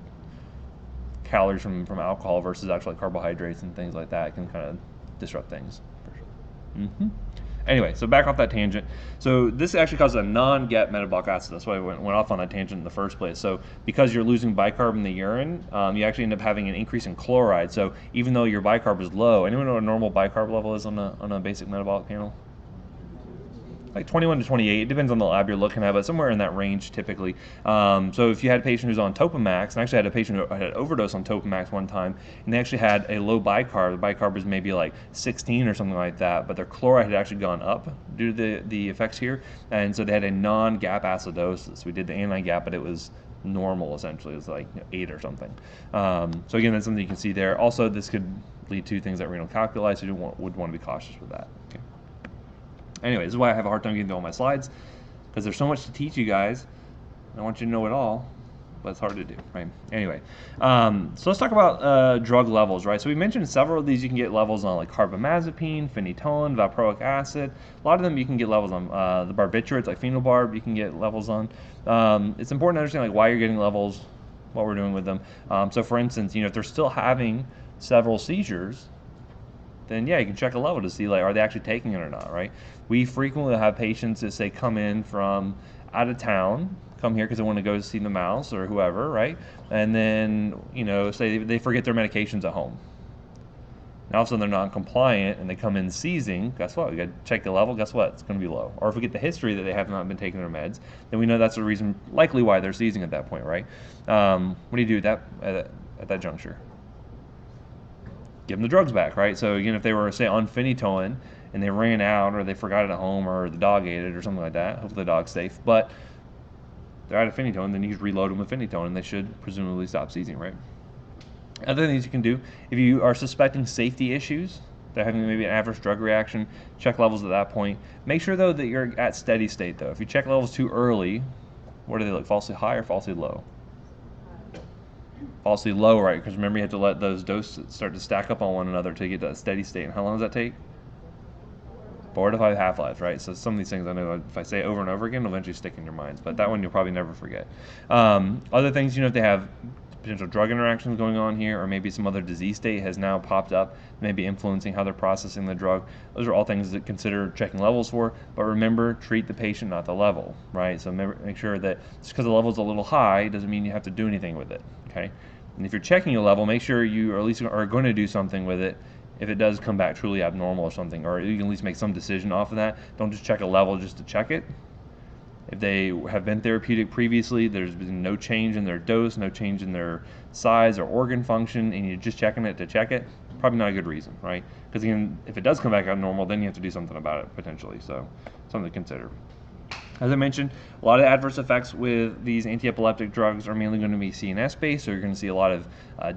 calories from alcohol versus actually carbohydrates and things like that. It can kind of disrupt things for sure. Anyway, so back off that tangent. So this actually causes a non-GAP metabolic acid. That's why I went off on that tangent in the first place. So because you're losing bicarb in the urine, you actually end up having an increase in chloride. So even though your bicarb is low, anyone know what a normal bicarb level is on a basic metabolic panel? Like 21 to 28, it depends on the lab you're looking at, but somewhere in that range typically. So if you had a patient who's on Topamax, and actually had a patient who had an overdose on Topamax one time, and they actually had a low bicarb, the bicarb was maybe like 16 or something like that, but their chloride had actually gone up due to the effects here, and so they had a non-GAP acidosis. We did the anti-GAP, but it was normal essentially. It was like 8 or something. So again, that's something you can see there. Also, this could lead to things like renal calculi, so you would want to be cautious with that. Okay. Anyway, this is why I have a hard time getting through all my slides, because there's so much to teach you guys. I want you to know it all, but it's hard to do, right? Anyway, so let's talk about drug levels, right? So we mentioned several of these you can get levels on, like carbamazepine, phenytoin, valproic acid. A lot of them you can get levels on. The barbiturates, like phenobarb, you can get levels on. It's important to understand like why you're getting levels, what we're doing with them. So for instance, if they're still having several seizures, then yeah, you can check a level to see like, are they actually taking it or not, right? We frequently have patients that say come in from out of town, come here because they want to go see the mouse or whoever, right? And then, say they forget their medications at home. Now all of a sudden they're non-compliant and they come in seizing. Guess what? We got to check the level. Guess what? It's going to be low. Or if we get the history that they have not been taking their meds, then we know that's the reason, likely why they're seizing at that point, right? What do you do at that juncture? Give them the drugs back, right? So again, if they were, say, on phenytoin and they ran out or they forgot it at home or the dog ate it or something like that, hopefully the dog's safe, but they're out of phenytoin, then you just reload them with phenytoin and they should presumably stop seizing, right? Other things you can do, if you are suspecting safety issues, they're having maybe an adverse drug reaction, check levels at that point. Make sure, though, that you're at steady state, though. If you check levels too early, what do they look, falsely high or falsely low? Falsely low, right? Because remember, you have to let those doses start to stack up on one another to get to a steady state. And how long does that take? 4 to 5 half-lives, right? So some of these things I know if I say over and over again, will eventually stick in your minds. But that one you'll probably never forget. Other things, if they have potential drug interactions going on here, or maybe some other disease state has now popped up, maybe influencing how they're processing the drug. Those are all things that consider checking levels for. But remember, treat the patient, not the level, right? So make sure that just because the level's a little high doesn't mean you have to do anything with it, okay? And if you're checking a level, make sure you at least are going to do something with it if it does come back truly abnormal or something, or you can at least make some decision off of that. Don't just check a level just to check it. If they have been therapeutic previously, there's been no change in their dose, no change in their size or organ function, and you're just checking it to check it, probably not a good reason, right? Because again, if it does come back abnormal, then you have to do something about it potentially, so something to consider. As I mentioned, a lot of adverse effects with these anti-epileptic drugs are mainly going to be CNS-based, so you're going to see a lot of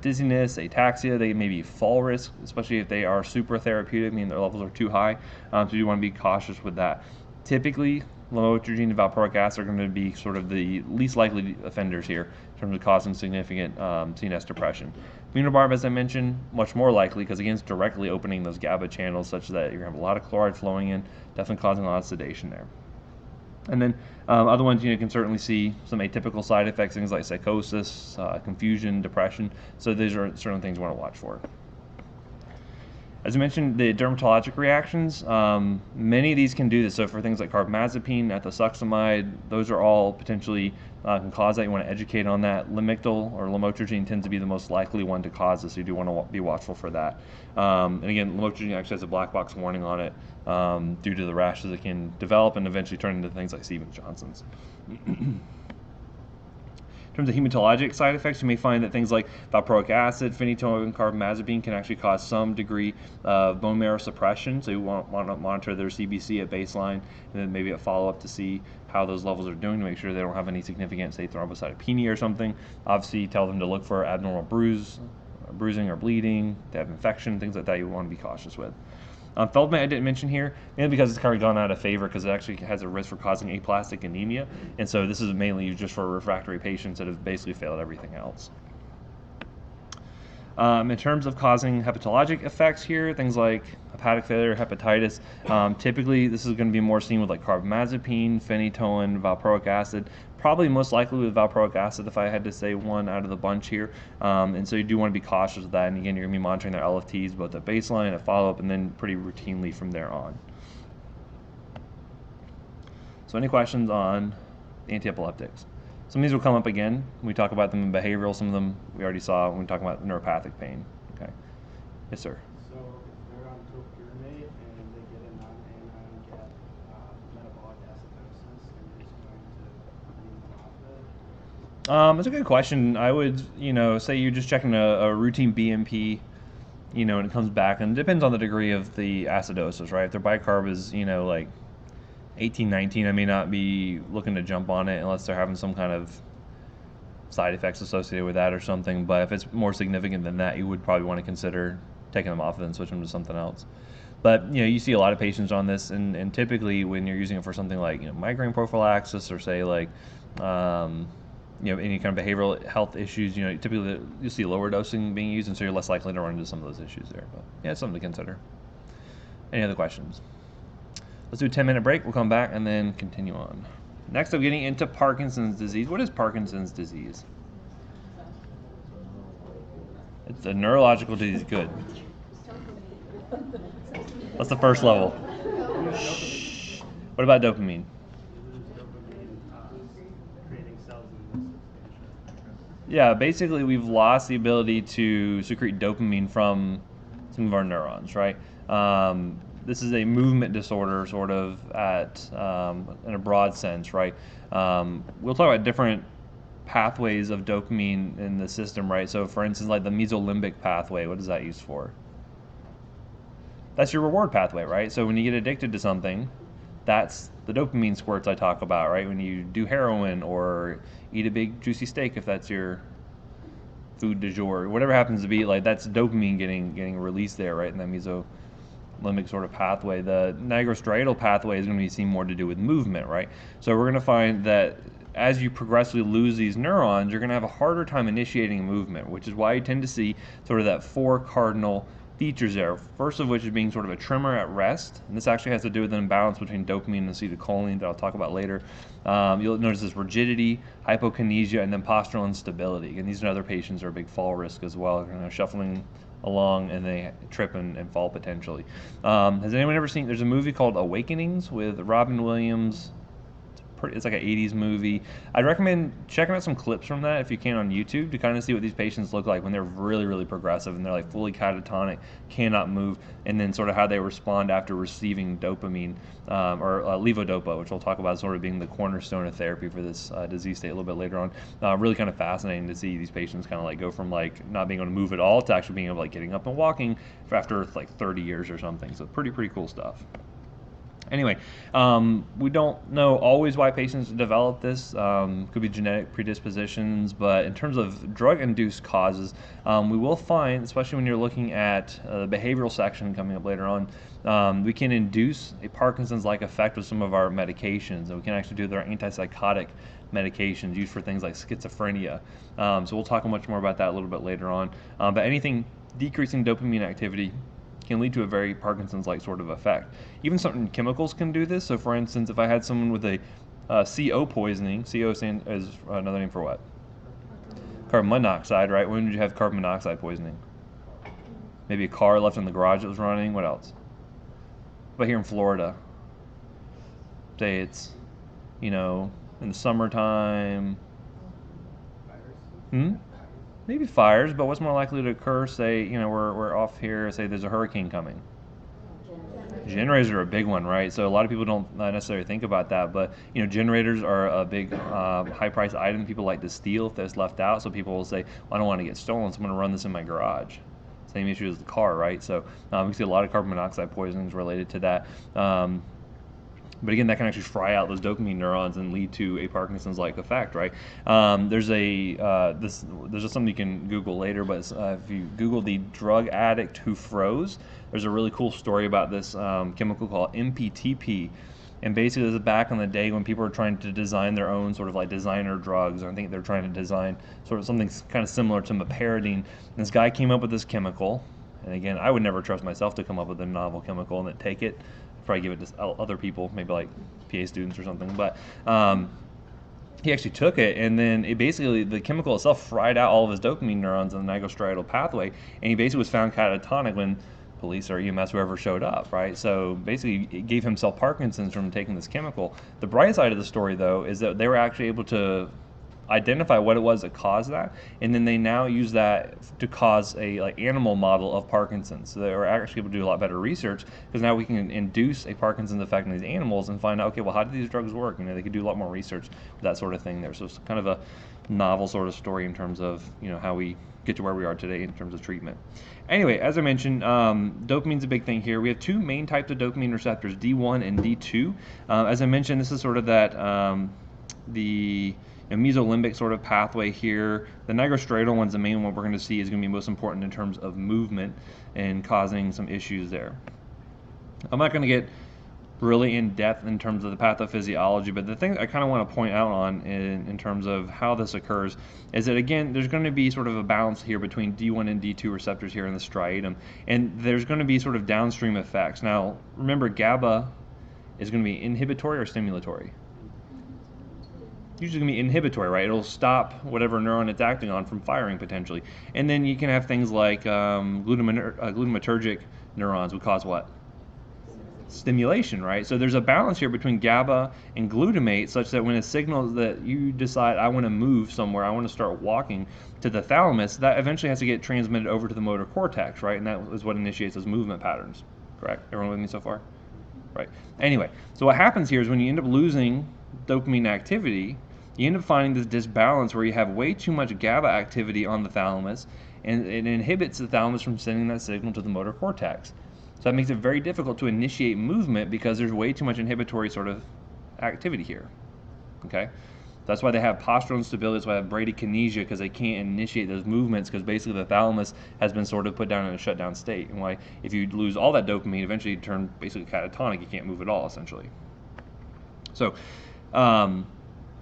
dizziness, ataxia. They may be fall risk, especially if they are super therapeutic, meaning their levels are too high, so you want to be cautious with that. Typically, lamotrigine and valproic acid are going to be sort of the least likely offenders here in terms of causing significant CNS depression. Phenobarb, as I mentioned, much more likely because, again, it's directly opening those GABA channels such that you're going to have a lot of chloride flowing in, definitely causing a lot of sedation there. And then other ones, you can certainly see some atypical side effects, things like psychosis, confusion, depression. So these are certain things you want to watch for. As I mentioned, the dermatologic reactions, many of these can do this. So for things like carbamazepine, ethosuximide, those are all potentially can cause that. You want to educate on that. Lamictal or lamotrigine tends to be the most likely one to cause this, so you do want to be watchful for that. And again, lamotrigine actually has a black box warning on it due to the rashes it can develop and eventually turn into things like Stevens-Johnson's. In terms of hematologic side effects, you may find that things like valproic acid, phenytoin, and carbamazepine can actually cause some degree of bone marrow suppression. So you want to monitor their CBC at baseline, and then maybe a follow-up to see how those levels are doing to make sure they don't have any significant, say, thrombocytopenia or something. Obviously, tell them to look for abnormal bruising or bleeding, they have infection, things like that you want to be cautious with. Feldmate I didn't mention here, mainly because it's kind of gone out of favor because it actually has a risk for causing aplastic anemia, and so this is mainly used just for refractory patients that have basically failed everything else. In terms of causing hepatologic effects here, things like hepatic failure, hepatitis, typically this is going to be more seen with like carbamazepine, phenytoin, valproic acid, probably most likely with valproic acid if I had to say one out of the bunch here. And so you do want to be cautious of that, and again, you're going to be monitoring their LFTs both at baseline, at follow-up, and then pretty routinely from there on. So any questions on anti-epileptics? Some of these will come up again when we talk about them in behavioral. Some of them we already saw when we talk about neuropathic pain. Okay. Yes, sir. So if they're on topiramate and they get a non-anion and get metabolic acidosis, they're just going to wean them off it? That's a good question. I would, say you're just checking a routine BMP, and it comes back, and it depends on the degree of the acidosis, right? If their bicarb is, like 18, 19, I may not be looking to jump on it unless they're having some kind of side effects associated with that or something. But if it's more significant than that, you would probably want to consider taking them off of it and switching them to something else. But you see a lot of patients on this, and typically when you're using it for something like migraine prophylaxis or say like any kind of behavioral health issues, typically you see lower dosing being used, and so you're less likely to run into some of those issues there. But yeah, it's something to consider. Any other questions? Let's do a 10-minute break. We'll come back and then continue on. Next, I'm getting into Parkinson's disease. What is Parkinson's disease? It's a neurological disease. Good. That's the first level. Shh. What about dopamine? Creating cells in this substantia. Yeah, basically we've lost the ability to secrete dopamine from some of our neurons, right? This is a movement disorder, sort of, in a broad sense, right? We'll talk about different pathways of dopamine in the system, right? So, for instance, like the mesolimbic pathway, what is that used for? That's your reward pathway, right? So when you get addicted to something, that's the dopamine squirts I talk about, right? When you do heroin or eat a big juicy steak, if that's your food du jour, whatever happens to be, like that's dopamine getting released there, right? In that mesolimbic sort of pathway. The nigrostriatal pathway is going to be seen more to do with movement, right? So we're going to find that as you progressively lose these neurons, you're going to have a harder time initiating a movement, which is why you tend to see sort of that 4 cardinal features there. First of which is being sort of a tremor at rest, and this actually has to do with an imbalance between dopamine and acetylcholine that I'll talk about later. You'll notice this rigidity, hypokinesia, and then postural instability. And these are other patients are a big fall risk as well, shuffling along and they trip and fall potentially. Has anyone ever seen, there's a movie called Awakenings with Robin Williams. It's like an 80s movie. I'd recommend checking out some clips from that if you can on YouTube to kind of see what these patients look like when they're really, really progressive and they're like fully catatonic, cannot move, and then sort of how they respond after receiving dopamine or levodopa, which we'll talk about sort of being the cornerstone of therapy for this disease state a little bit later on. Really kind of fascinating to see these patients kind of like go from like not being able to move at all to actually being able to like getting up and walking after like 30 years or something. So pretty cool stuff. Anyway, we don't know always why patients develop this. Could be genetic predispositions, but in terms of drug-induced causes, we will find, especially when you're looking at the behavioral section coming up later on, we can induce a Parkinson's-like effect with some of our medications, and we can actually do with our antipsychotic medications used for things like schizophrenia. So we'll talk much more about that a little bit later on. But anything decreasing dopamine activity can lead to a very Parkinson's-like sort of effect. Even certain chemicals can do this. So for instance, if I had someone with a CO poisoning, CO is another name for what? Carbon monoxide, right? When did you have carbon monoxide poisoning? Maybe a car left in the garage that was running. What else? But here in Florida, say it's, in the summertime. Maybe fires, but what's more likely to occur, say, we're off here, say there's a hurricane coming. Generators are a big one, right? So a lot of people don't necessarily think about that, but generators are a big high-priced item people like to steal if that's left out. So people will say, well, I don't want to get stolen, so I'm going to run this in my garage. Same issue as the car, right? So we see a lot of carbon monoxide poisonings related to that. But again, that can actually fry out those dopamine neurons and lead to a Parkinson's-like effect, right? There's just something you can Google later, but if you Google the drug addict who froze, there's a really cool story about this chemical called MPTP. And basically, this is back in the day when people were trying to design their own sort of like designer drugs. I think they're trying to design sort of something kind of similar to meperidine. And this guy came up with this chemical. And again, I would never trust myself to come up with a novel chemical and then take it. I'd probably give it to other people, maybe like PA students or something. But he actually took it, and then it basically, the chemical itself fried out all of his dopamine neurons in the nigrostriatal pathway, and he basically was found catatonic when police or EMS, whoever showed up, right? So basically, it gave himself Parkinson's from taking this chemical. The bright side of the story, though, is that they were actually able to identify what it was that caused that, and then they now use that to cause a like animal model of Parkinson's. So they were actually able to do a lot better research, because now we can induce a Parkinson's effect in these animals and find out, okay, well, how do these drugs work? You know, they could do a lot more research with that sort of thing there. So it's kind of a novel sort of story in terms of, you know, how we get to where we are today in terms of treatment. Anyway, as I mentioned, dopamine's a big thing here. We have two main types of dopamine receptors, D1 and D2. As I mentioned, this is sort of that the mesolimbic sort of pathway here. The nigrostriatal one's the main one we're going to see is going to be most important in terms of movement and causing some issues there. I'm not going to get really in depth in terms of the pathophysiology, but the thing I kind of want to point out on in terms of how this occurs is that, again, there's going to be sort of a balance here between D1 and D2 receptors here in the striatum, and there's going to be sort of downstream effects. Now, remember, GABA is going to be inhibitory or stimulatory? Usually going to be inhibitory, right? It'll stop whatever neuron it's acting on from firing potentially. And then you can have things like glutamatergic neurons would cause what? Stimulation, right? So there's a balance here between GABA and glutamate, such that when a signal that you decide, I want to move somewhere, I want to start walking to the thalamus, that eventually has to get transmitted over to the motor cortex, right? And that is what initiates those movement patterns. Correct? Everyone with me so far? Right. Anyway, so what happens here is when you end up losing dopamine activity, you end up finding this disbalance where you have way too much GABA activity on the thalamus, and it inhibits the thalamus from sending that signal to the motor cortex. So that makes it very difficult to initiate movement because there's way too much inhibitory sort of activity here. Okay? That's why they have postural instability, that's why they have bradykinesia, because they can't initiate those movements, because basically the thalamus has been sort of put down in a shutdown state. And why, if you lose all that dopamine, eventually you turn basically catatonic, you can't move at all, essentially. So,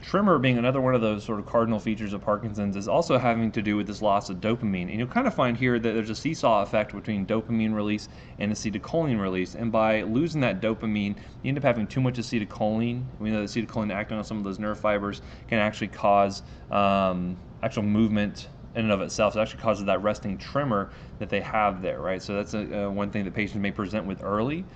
tremor being another one of those sort of cardinal features of Parkinson's is also having to do with this loss of dopamine. And you'll kind of find here that there's a seesaw effect between dopamine release and acetylcholine release. And by losing that dopamine, you end up having too much acetylcholine. We know that acetylcholine acting on some of those nerve fibers can actually cause actual movement in and of itself. So it actually causes that resting tremor that they have there, right? So that's one thing that patients may present with early.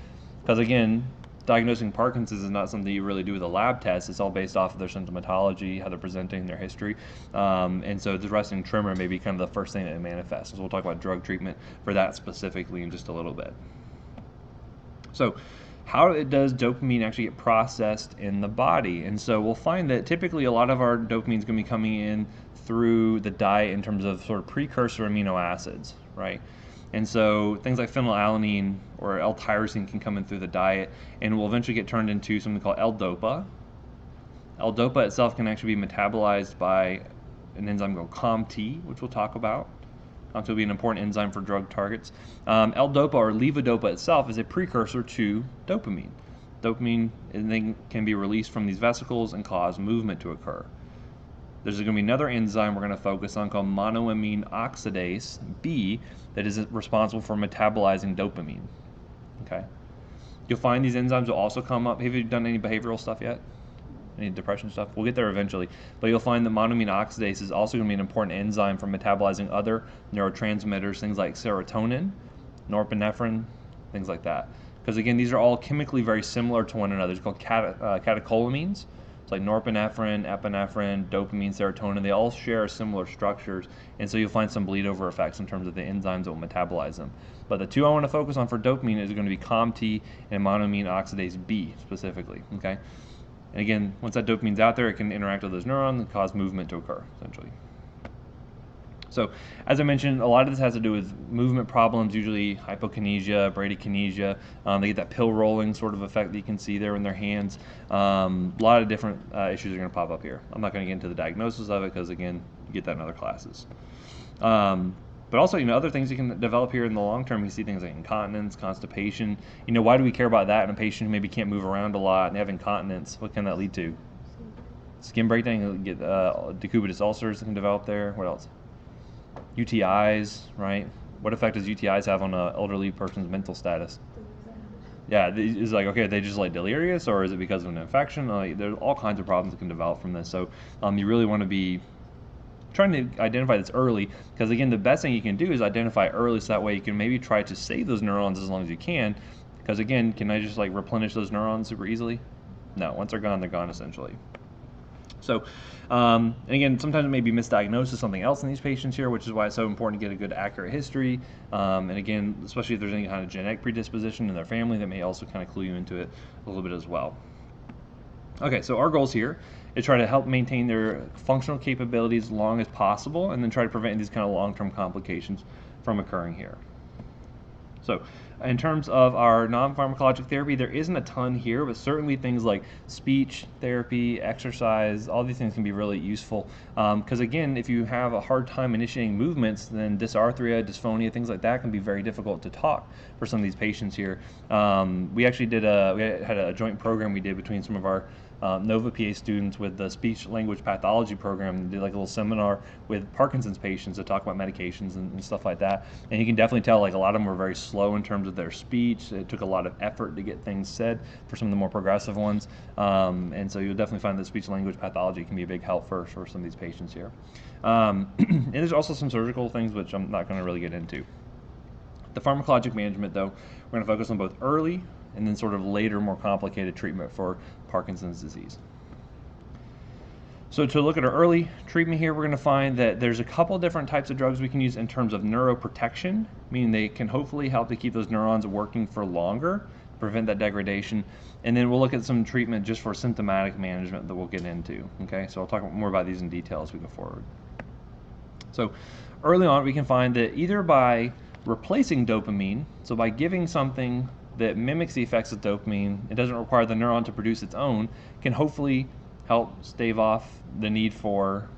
Because again, diagnosing Parkinson's is not something you really do with a lab test. It's all based off of their symptomatology, how they're presenting, their history. And so the resting tremor may be kind of the first thing that manifests. So we'll talk about drug treatment for that specifically in just a little bit. So how does dopamine actually get processed in the body? And so we'll find that typically a lot of our dopamine is going to be coming in through the diet in terms of sort of precursor amino acids, right? And so things like phenylalanine or L-tyrosine can come in through the diet and will eventually get turned into something called L-dopa. L-dopa itself can actually be metabolized by an enzyme called COMT, which we'll talk about. COMT will be an important enzyme for drug targets. L-dopa or levodopa itself is a precursor to dopamine. Dopamine can be released from these vesicles and cause movement to occur. There's going to be another enzyme we're going to focus on called monoamine oxidase B that is responsible for metabolizing dopamine. Okay. You'll find these enzymes will also come up. Have you done any behavioral stuff yet? Any depression stuff? We'll get there eventually. But you'll find that monoamine oxidase is also going to be an important enzyme for metabolizing other neurotransmitters, things like serotonin, norepinephrine, things like that. Because again, these are all chemically very similar to one another. It's called catecholamines. It's like norepinephrine, epinephrine, dopamine, serotonin. They all share similar structures, and so you'll find some bleed over effects in terms of the enzymes that will metabolize them. But the two I want to focus on for dopamine is going to be COMT and monoamine oxidase B specifically. Okay, and again, once that dopamine's out there, it can interact with those neurons and cause movement to occur, essentially. So as I mentioned, a lot of this has to do with movement problems, usually hypokinesia, bradykinesia. They get that pill rolling sort of effect that you can see there in their hands. A lot of different issues are going to pop up here. I'm not going to get into the diagnosis of it because, again, you get that in other classes. But also, other things you can develop here in the long term. You see things like incontinence, constipation. Why do we care about that in a patient who maybe can't move around a lot and they have incontinence? What can that lead to? Skin breakdown. You get decubitus ulcers that can develop there. What else? UTIs, right? What effect does UTIs have on an elderly person's mental status? Yeah, it's like, okay, are they just like delirious, or is it because of an infection? There's all kinds of problems that can develop from this. So you really want to be trying to identify this early, because again, the best thing you can do is identify early, so that way you can maybe try to save those neurons as long as you can. Because again, can I just like replenish those neurons super easily? No, once they're gone essentially. So, and again, sometimes it may be misdiagnosed as something else in these patients here, which is why it's so important to get a good, accurate history. And again, especially if there's any kind of genetic predisposition in their family, that may also kind of clue you into it a little bit as well. Okay, so our goals here is try to help maintain their functional capabilities as long as possible, and then try to prevent these kind of long-term complications from occurring here. So in terms of our non-pharmacologic therapy, there isn't a ton here, but certainly things like speech therapy, exercise, all these things can be really useful. Because again, if you have a hard time initiating movements, then dysarthria, dysphonia, things like that can be very difficult to talk for some of these patients here. We actually we had a joint program we did between some of our Nova PA students with the speech language pathology program, and did like a little seminar with Parkinson's patients to talk about medications and stuff like that. And you can definitely tell like a lot of them were very slow in terms of their speech. It took a lot of effort to get things said for some of the more progressive ones. And so you'll definitely find that speech language pathology can be a big help for some of these patients here. And there's also some surgical things which I'm not going to really get into. The pharmacologic management, though, we're going to focus on both early and then sort of later, more complicated treatment for Parkinson's disease. So to look at our early treatment here, we're going to find that there's a couple different types of drugs we can use in terms of neuroprotection, meaning they can hopefully help to keep those neurons working for longer, prevent that degradation. And then we'll look at some treatment just for symptomatic management that we'll get into. Okay, so I'll talk more about these in detail as we go forward. So early on, we can find that either by replacing dopamine, so by giving something that mimics the effects of dopamine, it doesn't require the neuron to produce its own, can hopefully help stave off the need for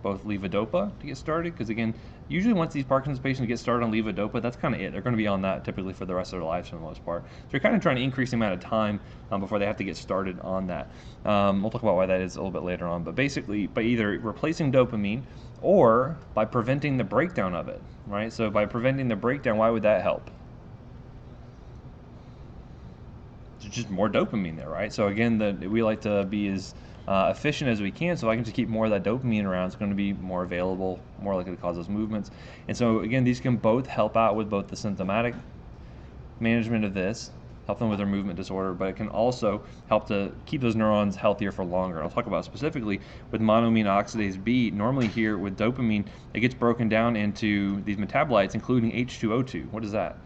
both levodopa to get started. Because again, usually once these Parkinson's patients get started on levodopa, that's kind of it. They're going to be on that typically for the rest of their lives for the most part. So you're kind of trying to increase the amount of time before they have to get started on that. We'll talk about why that is a little bit later on. But basically, by either replacing dopamine or by preventing the breakdown of it, right? So by preventing the breakdown, why would that help? Just more dopamine there, right? So again, we like to be as efficient as we can, so if I can just keep more of that dopamine around, it's going to be more available, more likely to cause those movements. And so again, these can both help out with both the symptomatic management of this, help them with their movement disorder, but it can also help to keep those neurons healthier for longer. I'll talk about specifically with monoamine oxidase B. Normally here with dopamine, it gets broken down into these metabolites, including H2O2. What is that?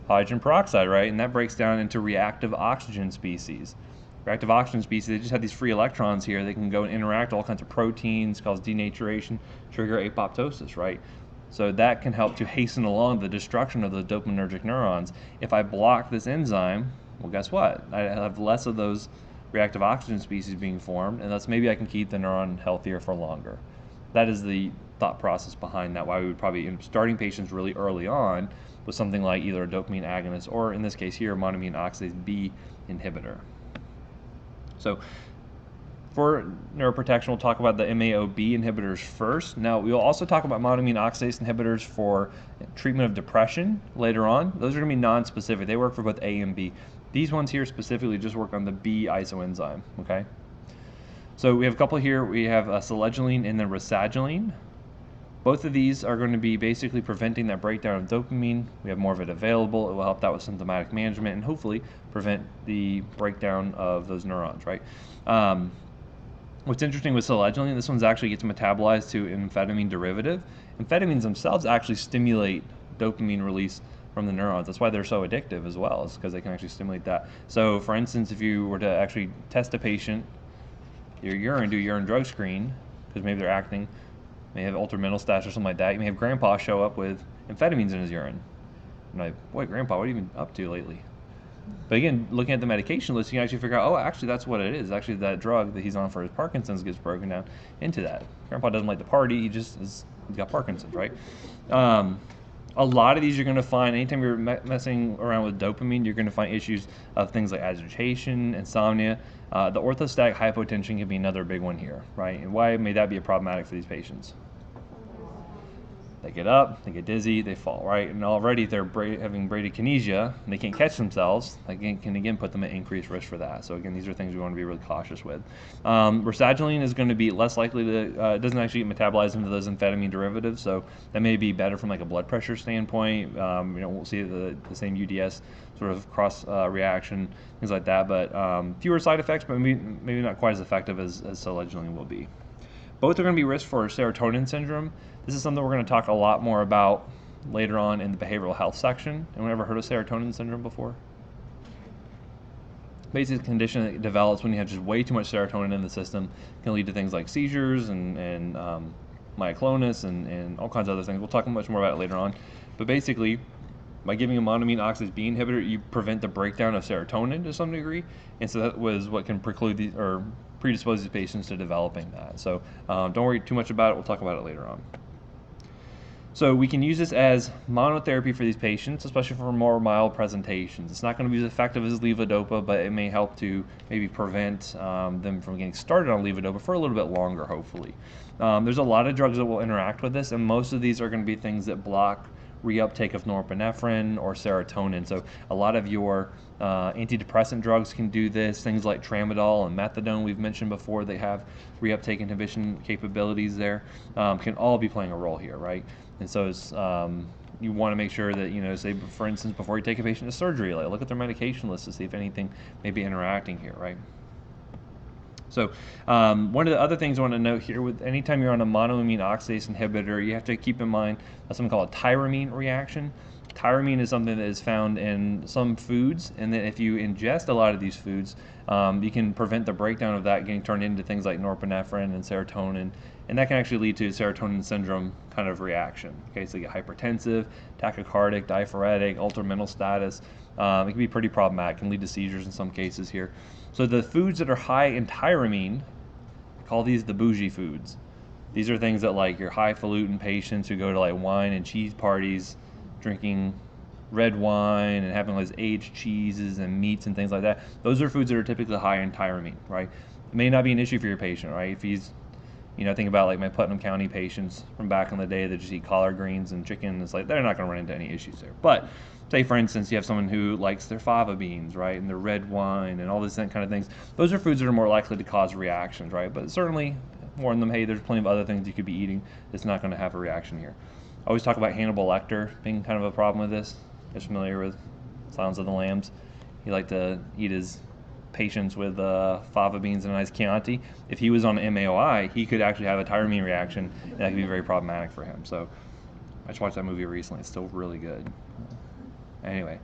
Hydrogen peroxide, right? And that breaks down into reactive oxygen species. Reactive oxygen species, they just have these free electrons here. They can go and interact with all kinds of proteins, cause denaturation, trigger apoptosis, right? So that can help to hasten along the destruction of the dopaminergic neurons. If I block this enzyme, well, guess what? I have less of those reactive oxygen species being formed, and thus maybe I can keep the neuron healthier for longer. That is the thought process behind that, why we would probably end up starting patients really early on with something like either a dopamine agonist or, in this case here, a monoamine oxidase B inhibitor. So for neuroprotection, we'll talk about the MAO-B inhibitors first. Now, we'll also talk about monoamine oxidase inhibitors for treatment of depression later on. Those are going to be non-specific. They work for both A and B. These ones here specifically just work on the B isoenzyme, okay? So we have a couple here. We have selegiline and then rasagiline. Both of these are going to be basically preventing that breakdown of dopamine. We have more of it available. It will help that with symptomatic management and hopefully prevent the breakdown of those neurons, right? What's interesting with selegiline, this one's actually gets metabolized to an amphetamine derivative. Amphetamines themselves actually stimulate dopamine release from the neurons. That's why they're so addictive as well, is because they can actually stimulate that. So for instance, if you were to actually test a patient, your urine, do a urine drug screen, because maybe they're acting may have altered mental status or something like that. You may have grandpa show up with amphetamines in his urine. And like, boy, grandpa, what are you even up to lately? But again, looking at the medication list, you can actually figure out, oh, actually, that's what it is. Actually, that drug that he's on for his Parkinson's gets broken down into that. Grandpa doesn't like to party. He's got Parkinson's, right? A lot of these you're going to find, anytime you're messing around with dopamine, you're going to find issues of things like agitation, insomnia. The orthostatic hypotension can be another big one here, right? And why may that be problematic for these patients? They get up, they get dizzy, they fall, right? And already they're having bradykinesia, and they can't catch themselves. That can again put them at increased risk for that. So again, these are things we want to be really cautious with. Rasagiline is going to be less likely to, it doesn't actually get metabolized into those amphetamine derivatives, so that may be better from like a blood pressure standpoint. We'll see the same UDS sort of cross reaction, things like that, but fewer side effects, but maybe not quite as effective as selegiline will be. Both are going to be risk for serotonin syndrome. This is something we're going to talk a lot more about later on in the behavioral health section. Anyone ever heard of serotonin syndrome before? Basically, a condition that develops when you have just way too much serotonin in the system. It can lead to things like seizures and myoclonus and all kinds of other things. We'll talk much more about it later on. But basically, by giving a monoamine oxidase B inhibitor, you prevent the breakdown of serotonin to some degree, and so that was what can preclude or predispose these patients to developing that. So don't worry too much about it. We'll talk about it later on. So we can use this as monotherapy for these patients, especially for more mild presentations. It's not going to be as effective as levodopa, but it may help to maybe prevent them from getting started on levodopa for a little bit longer, hopefully. There's a lot of drugs that will interact with this, and most of these are going to be things that block reuptake of norepinephrine or serotonin. So a lot of your antidepressant drugs can do this. Things like tramadol and methadone we've mentioned before, they have reuptake inhibition capabilities there, can all be playing a role here, right? And so it's, you want to make sure that, say, for instance, before you take a patient to surgery, like look at their medication list to see if anything may be interacting here, right? So one of the other things I want to note here, with anytime you're on a monoamine oxidase inhibitor, you have to keep in mind something called a tyramine reaction. Tyramine is something that is found in some foods, and that if you ingest a lot of these foods, you can prevent the breakdown of that getting turned into things like norepinephrine and serotonin, and that can actually lead to a serotonin syndrome kind of reaction. Okay, so you get hypertensive, tachycardic, diaphoretic, altered mental status. It can be pretty problematic, can lead to seizures in some cases here. So the foods that are high in tyramine, call these the bougie foods. These are things that like your highfalutin patients who go to like wine and cheese parties, drinking red wine and having all these aged cheeses and meats and things like that. Those are foods that are typically high in tyramine, right? It may not be an issue for your patient, right? If he's, think about like my Putnam County patients from back in the day that just eat collard greens and chicken. It's like they're not going to run into any issues there. But say, for instance, you have someone who likes their fava beans, right, and their red wine and all these kind of things. Those are foods that are more likely to cause reactions, right? But certainly warn them, hey, there's plenty of other things you could be eating that's not going to have a reaction here. I always talk about Hannibal Lecter being kind of a problem with this. You're familiar with Silence of the Lambs? He liked to eat his patients with fava beans and a nice Chianti. If he was on MAOI, he could actually have a tyramine reaction, and that could be very problematic for him. So I just watched that movie recently. It's still really good. Anyway,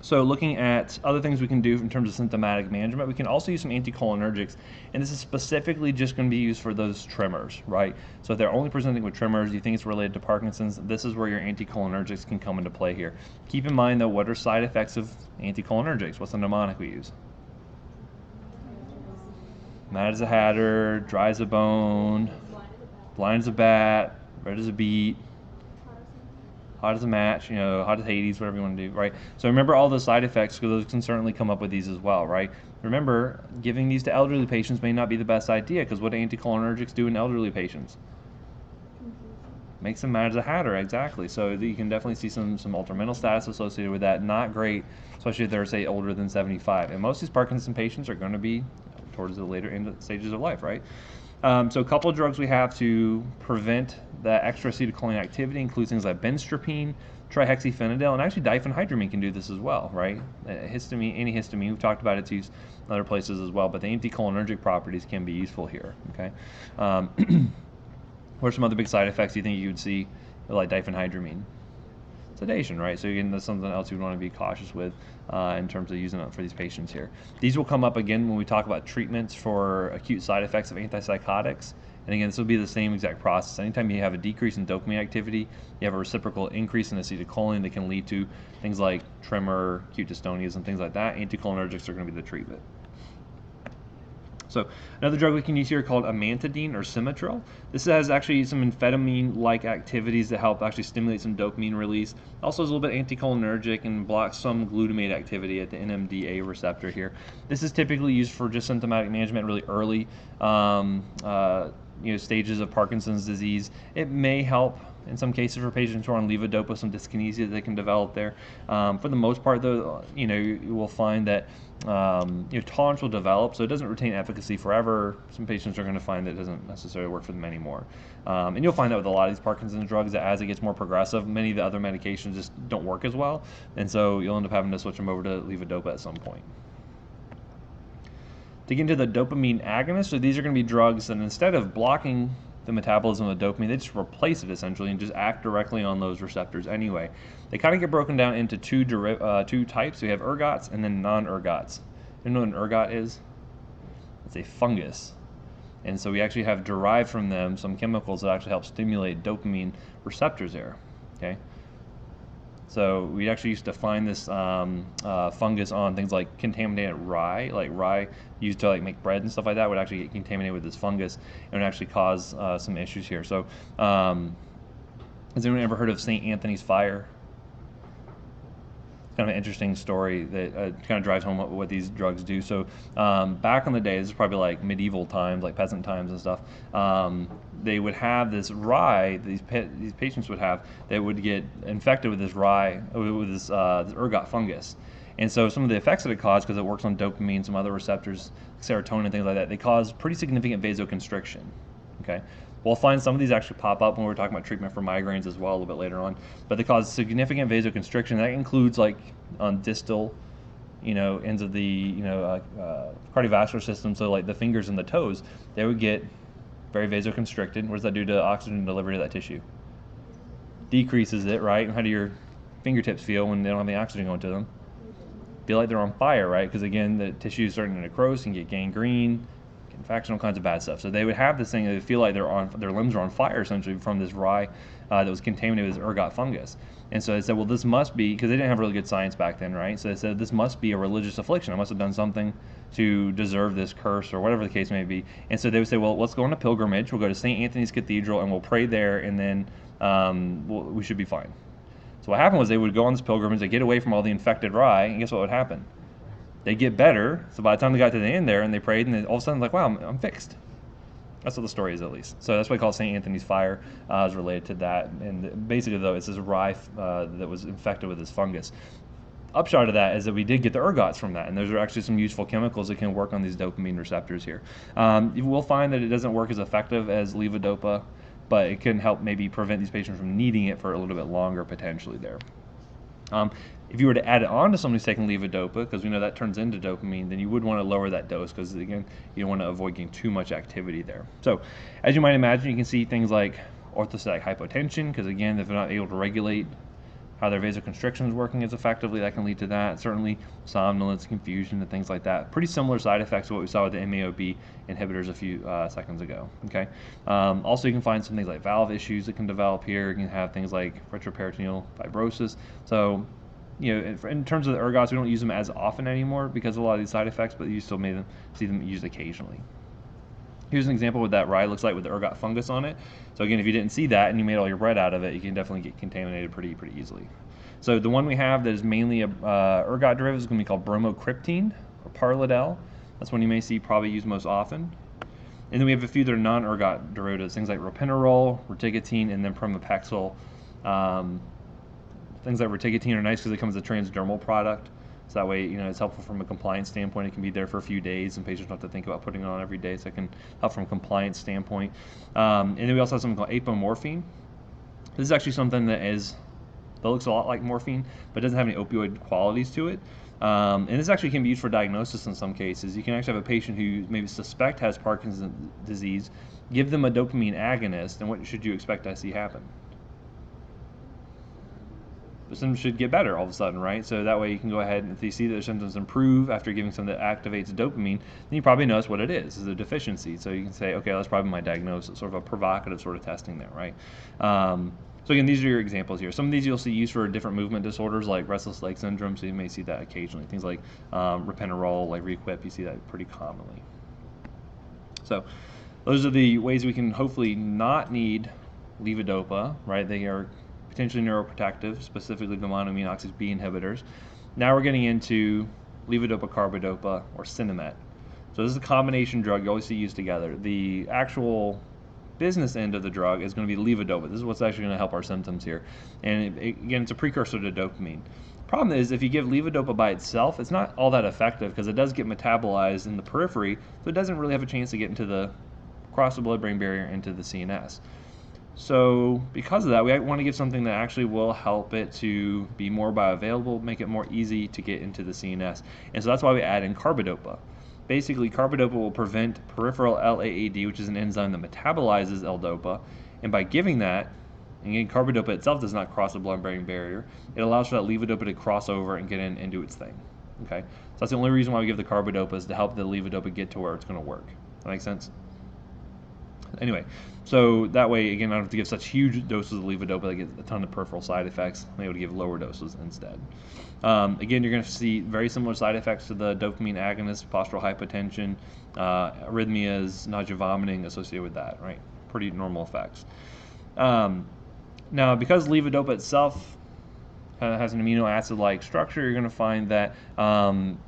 so looking at other things we can do in terms of symptomatic management, we can also use some anticholinergics, and this is specifically just going to be used for those tremors, right? So if they're only presenting with tremors, you think it's related to Parkinson's, this is where your anticholinergics can come into play here. Keep in mind, though, what are side effects of anticholinergics? What's the mnemonic we use? Mad as a hatter, dry as a bone, blind as a bat, red as a beet, hot as a match, hot as Hades, whatever you want to do, right? So remember all those side effects, because those can certainly come up with these as well, right? Remember, giving these to elderly patients may not be the best idea, because what do anticholinergics do in elderly patients? Makes them mad as a hatter, exactly. So you can definitely see some altered mental status associated with that. Not great, especially if they're, say, older than 75. And most of these Parkinson patients are going to be towards the later stages of life, right? So a couple of drugs we have to prevent the extra acetylcholine activity include things like benzodiazepine, trihexyphenidyl, and actually diphenhydramine can do this as well, right? Histamine, antihistamine, we've talked about its use in other places as well, but the anticholinergic properties can be useful here, okay? What are some other big side effects you think you would see with like diphenhydramine? Sedation, right? So again, that's something else you'd want to be cautious with in terms of using it for these patients here. These will come up again when we talk about treatments for acute side effects of antipsychotics, And again, this will be the same exact process. Anytime you have a decrease in dopamine activity, you have a reciprocal increase in acetylcholine that can lead to things like tremor, acute dystonias, and things like that. Anticholinergics are going to be the treatment. So another drug we can use here called amantadine or Cimetril. This has actually some amphetamine-like activities that help actually stimulate some dopamine release. Also is a little bit anticholinergic and blocks some glutamate activity at the NMDA receptor here. This is typically used for just symptomatic management really early stages of Parkinson's disease. It may help in some cases for patients who are on levodopa, some dyskinesia that can develop there. For the most part, though, you will find that tolerance will develop, so it doesn't retain efficacy forever. Some patients are going to find that it doesn't necessarily work for them anymore. And you'll find that with a lot of these Parkinson's drugs, that as it gets more progressive, many of the other medications just don't work as well, and so you'll end up having to switch them over to levodopa at some point. To get into the dopamine agonists, so these are going to be drugs that instead of blocking the metabolism of the dopamine, they just replace it essentially and just act directly on those receptors anyway. They kind of get broken down into two types. We have ergots and then non-ergots. You know what an ergot is? It's a fungus. And so we actually have derived from them some chemicals that actually help stimulate dopamine receptors there. Okay. So we actually used to find this fungus on things like contaminated rye, like rye used to make bread and stuff like that would actually get contaminated with this fungus and would actually cause some issues here. So has anyone ever heard of St. Anthony's fire? Kind of an interesting story that kind of drives home what these drugs do. So back in the day, this is probably like medieval times, like peasant times and stuff, they would have this rye, these patients would have, that would get infected with this rye, with this ergot fungus. And so some of the effects that it caused, because it works on dopamine, some other receptors, serotonin, things like that, they cause pretty significant vasoconstriction. Okay, we'll find some of these actually pop up when we're talking about treatment for migraines as well a little bit later on. But they cause significant vasoconstriction. That includes like on distal, ends of the cardiovascular system. So like the fingers and the toes, they would get very vasoconstricted. What does that do to oxygen delivery to that tissue? Decreases it, right? And how do your fingertips feel when they don't have any oxygen going to them? Feel like they're on fire, right? Because again, the tissue is starting to necrose and get gangrene, infection, all kinds of bad stuff. So they would have this thing, they feel like their limbs are on fire essentially from this rye that was contaminated with ergot fungus. And so they said, well, this must be, because they didn't have really good science back then, right? So they said, this must be a religious affliction. I must have done something to deserve this curse or whatever the case may be. And so they would say, well, let's go on a pilgrimage. We'll go to St. Anthony's Cathedral and we'll pray there, and then we should be fine. So what happened was they would go on this pilgrimage, they get away from all the infected rye, and guess what would happen? They get better. So by the time they got to the end there and they prayed, and then all of a sudden, like, wow, I'm fixed. That's what the story is, at least. So that's why we call St. Anthony's fire is related to that. And basically, though, it's this rye that was infected with this fungus. Upshot of that is that we did get the ergots from that, and those are actually some useful chemicals that can work on these dopamine receptors here. You will find that it doesn't work as effective as levodopa, but it can help maybe prevent these patients from needing it for a little bit longer potentially there. If you were to add it on to somebody who's taking levodopa, because we know that turns into dopamine, then you would want to lower that dose because, again, you don't want to avoid getting too much activity there. So as you might imagine, you can see things like orthostatic hypotension, because, again, if they're not able to regulate how their vasoconstriction is working as effectively, that can lead to that. Certainly somnolence, confusion, and things like that. Pretty similar side effects to what we saw with the MAOB inhibitors a few seconds ago. Okay. Also, you can find some things like valve issues that can develop here. You can have things like retroperitoneal fibrosis. So, in terms of the ergots, we don't use them as often anymore because of a lot of these side effects, but you still may see them used occasionally. Here's an example of what that rye looks like with the ergot fungus on it. So again, if you didn't see that and you made all your bread out of it, you can definitely get contaminated pretty easily. So the one we have that is mainly a ergot derivative is going to be called bromocriptine or Parladel. That's one you may see probably used most often. And then we have a few that are non-ergot derivatives, things like ropinirole, rotigotine, and then pramipexole. Things like rotigotine are nice because it comes as a transdermal product. So that way, it's helpful from a compliance standpoint. It can be there for a few days, and patients don't have to think about putting it on every day, so it can help from a compliance standpoint. And then we also have something called apomorphine. This is actually something that looks a lot like morphine, but doesn't have any opioid qualities to it. And this actually can be used for diagnosis in some cases. You can actually have a patient who maybe suspect has Parkinson's disease, give them a dopamine agonist, and what should you expect to see happen? the symptoms should get better all of a sudden, right? So that way you can go ahead, and if you see that the symptoms improve after giving something that activates dopamine, then you probably notice what it is a deficiency. So you can say, okay, that's probably my diagnosis, sort of a provocative sort of testing there, right? So again, these are your examples here. Some of these you'll see used for different movement disorders like restless leg syndrome, so you may see that occasionally. Things like Repenerol, like Requip, you see that pretty commonly. So those are the ways we can hopefully not need levodopa, right? They are potentially neuroprotective, specifically the monoamine oxidase B inhibitors. Now we're getting into levodopa, carbidopa, or Sinemet. So this is a combination drug you always see used together. The actual business end of the drug is going to be levodopa. This is what's actually going to help our symptoms here. And again, it's a precursor to dopamine. Problem is, if you give levodopa by itself, it's not all that effective because it does get metabolized in the periphery, so it doesn't really have a chance to get into the cross the blood-brain barrier into the CNS. So because of that, we want to give something that actually will help it to be more bioavailable, make it more easy to get into the CNS. And so that's why we add in carbidopa. Basically, carbidopa will prevent peripheral LAAD, which is an enzyme that metabolizes L-dopa, and by giving that, and again, carbidopa itself does not cross the blood-brain barrier, it allows for that levodopa to cross over and get in and do its thing. Okay, so that's the only reason why we give the carbidopa, is to help the levodopa get to where it's going to work. That makes sense? Anyway, so that way, again, I don't have to give such huge doses of levodopa that get a ton of peripheral side effects. I'm able to give lower doses instead. Again, you're going to see very similar side effects to the dopamine agonist, postural hypotension, arrhythmias, nausea, vomiting associated with that, right? Pretty normal effects. Now, because levodopa itself has an amino acid-like structure, you're going to find that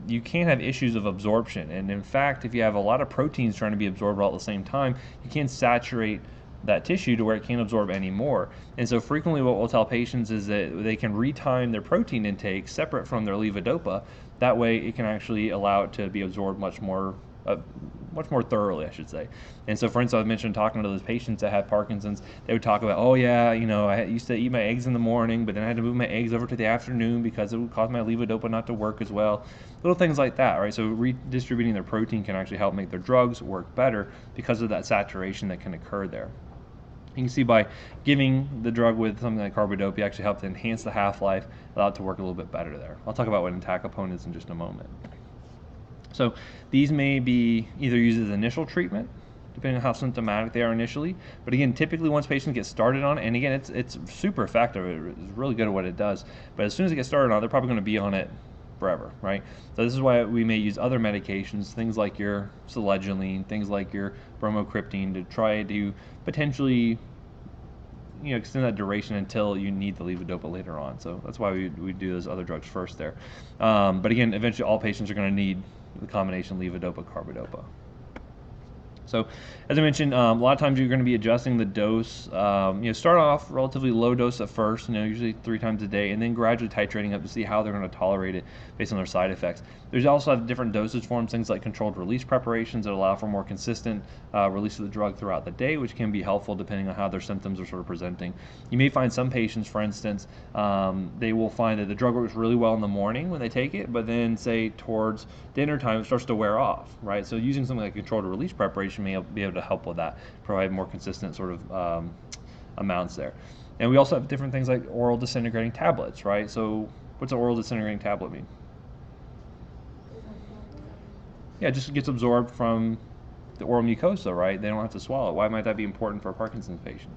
you can have issues of absorption. And in fact, if you have a lot of proteins trying to be absorbed all at the same time, you can saturate that tissue to where it can't absorb anymore. And so frequently what we'll tell patients is that they can retime their protein intake separate from their levodopa. That way it can actually allow it to be absorbed much more thoroughly, I should say. And so, for instance, I mentioned talking to those patients that have Parkinson's, they would talk about, oh yeah, you know, I used to eat my eggs in the morning, but then I had to move my eggs over to the afternoon because it would cause my levodopa not to work as well. Little things like that, right? So redistributing their protein can actually help make their drugs work better because of that saturation that can occur there. You can see by giving the drug with something like carbidopa, you actually help to enhance the half-life, allow it to work a little bit better there. I'll talk about what entacapone is in just a moment. So these may be either used as initial treatment, depending on how symptomatic they are initially. But again, typically once patients get started on it, and again, it's super effective. It's really good at what it does. But as soon as they get started on it, they're probably going to be on it forever, right? So this is why we may use other medications, things like your selegiline, things like your bromocriptine, to try to potentially, you know, extend that duration until you need the levodopa later on. So that's why we do those other drugs first there. But again, eventually all patients are going to need the combination levodopa, carbidopa. So, as I mentioned, a lot of times you're going to be adjusting the dose. Start off relatively low dose at first, usually 3 times a day, and then gradually titrating up to see how they're going to tolerate it based on their side effects. There's also different dosage forms, things like controlled release preparations that allow for more consistent release of the drug throughout the day, which can be helpful depending on how their symptoms are sort of presenting. You may find some patients, for instance, they will find that the drug works really well in the morning when they take it, but then, say, towards dinner time, it starts to wear off, right? So using something like controlled release preparation may be able to help with that, provide more consistent sort of amounts there. And we also have different things like oral disintegrating tablets, right? So what's an oral disintegrating tablet mean? Yeah, it just gets absorbed from the oral mucosa, right? They don't have to swallow it. Why might that be important for a Parkinson's patient?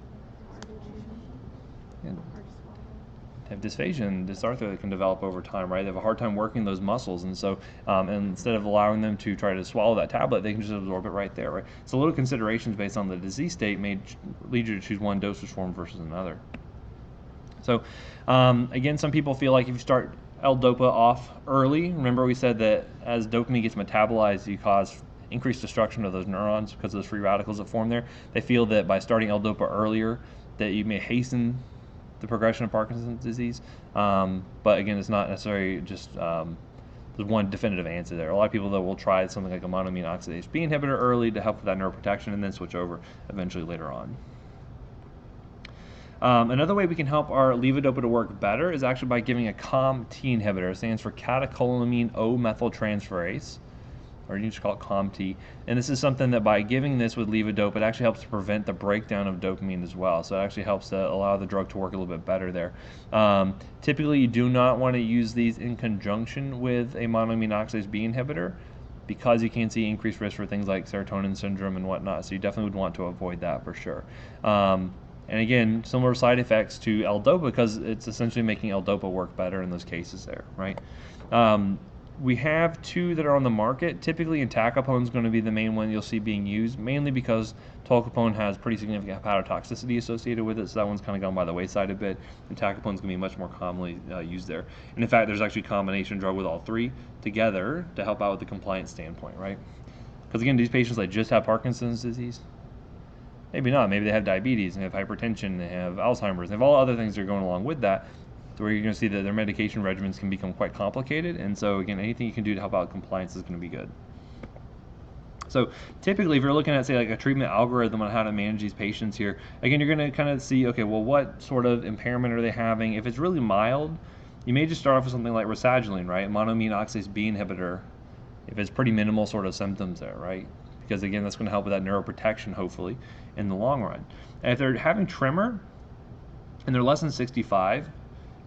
Yeah. They have dysphagia and dysarthria that can develop over time, right? They have a hard time working those muscles, and so and instead of allowing them to try to swallow that tablet, they can just absorb it right there, right? So little considerations based on the disease state may lead you to choose one dosage form versus another. So again, some people feel like if you start L-dopa off early, remember we said that as dopamine gets metabolized, you cause increased destruction of those neurons because of those free radicals that form there. They feel that by starting L-dopa earlier, that you may hasten the progression of Parkinson's disease, but again, it's not necessarily just there's one definitive answer there. A lot of people though will try something like a monoamine oxidase B inhibitor early to help with that neuroprotection, and then switch over eventually later on. Another way we can help our levodopa to work better is actually by giving a COMT inhibitor. It stands for catecholamine O methyltransferase. or you can just call it COMT. And this is something that by giving this with levodopa, it actually helps to prevent the breakdown of dopamine as well. So it actually helps to allow the drug to work a little bit better there. Typically, you do not want to use these in conjunction with a monoamine oxidase B inhibitor, because you can see increased risk for things like serotonin syndrome and whatnot. So you definitely would want to avoid that for sure. And again, similar side effects to L-DOPA, because it's essentially making L-DOPA work better in those cases there, right? We have two that are on the market. Typically, entacapone is going to be the main one you'll see being used, mainly because tolcapone has pretty significant hepatotoxicity associated with it, so that one's kind of gone by the wayside a bit. Entacapone is going to be much more commonly used there. And in fact, there's actually a combination drug with all three together to help out with the compliance standpoint, right? Because again, these patients that just have Parkinson's disease, maybe not. Maybe they have diabetes, and they have hypertension, they have Alzheimer's, they have all other things that are going along with that, where you're going to see that their medication regimens can become quite complicated. And so again, anything you can do to help out compliance is going to be good. So typically, if you're looking at, say, like a treatment algorithm on how to manage these patients here, again, you're going to kind of see, okay, well, what sort of impairment are they having? If it's really mild, you may just start off with something like rasagiline, right? Monoamine oxidase B inhibitor, if it's pretty minimal sort of symptoms there, right? Because again, that's going to help with that neuroprotection, hopefully, in the long run. And if they're having tremor and they're less than 65,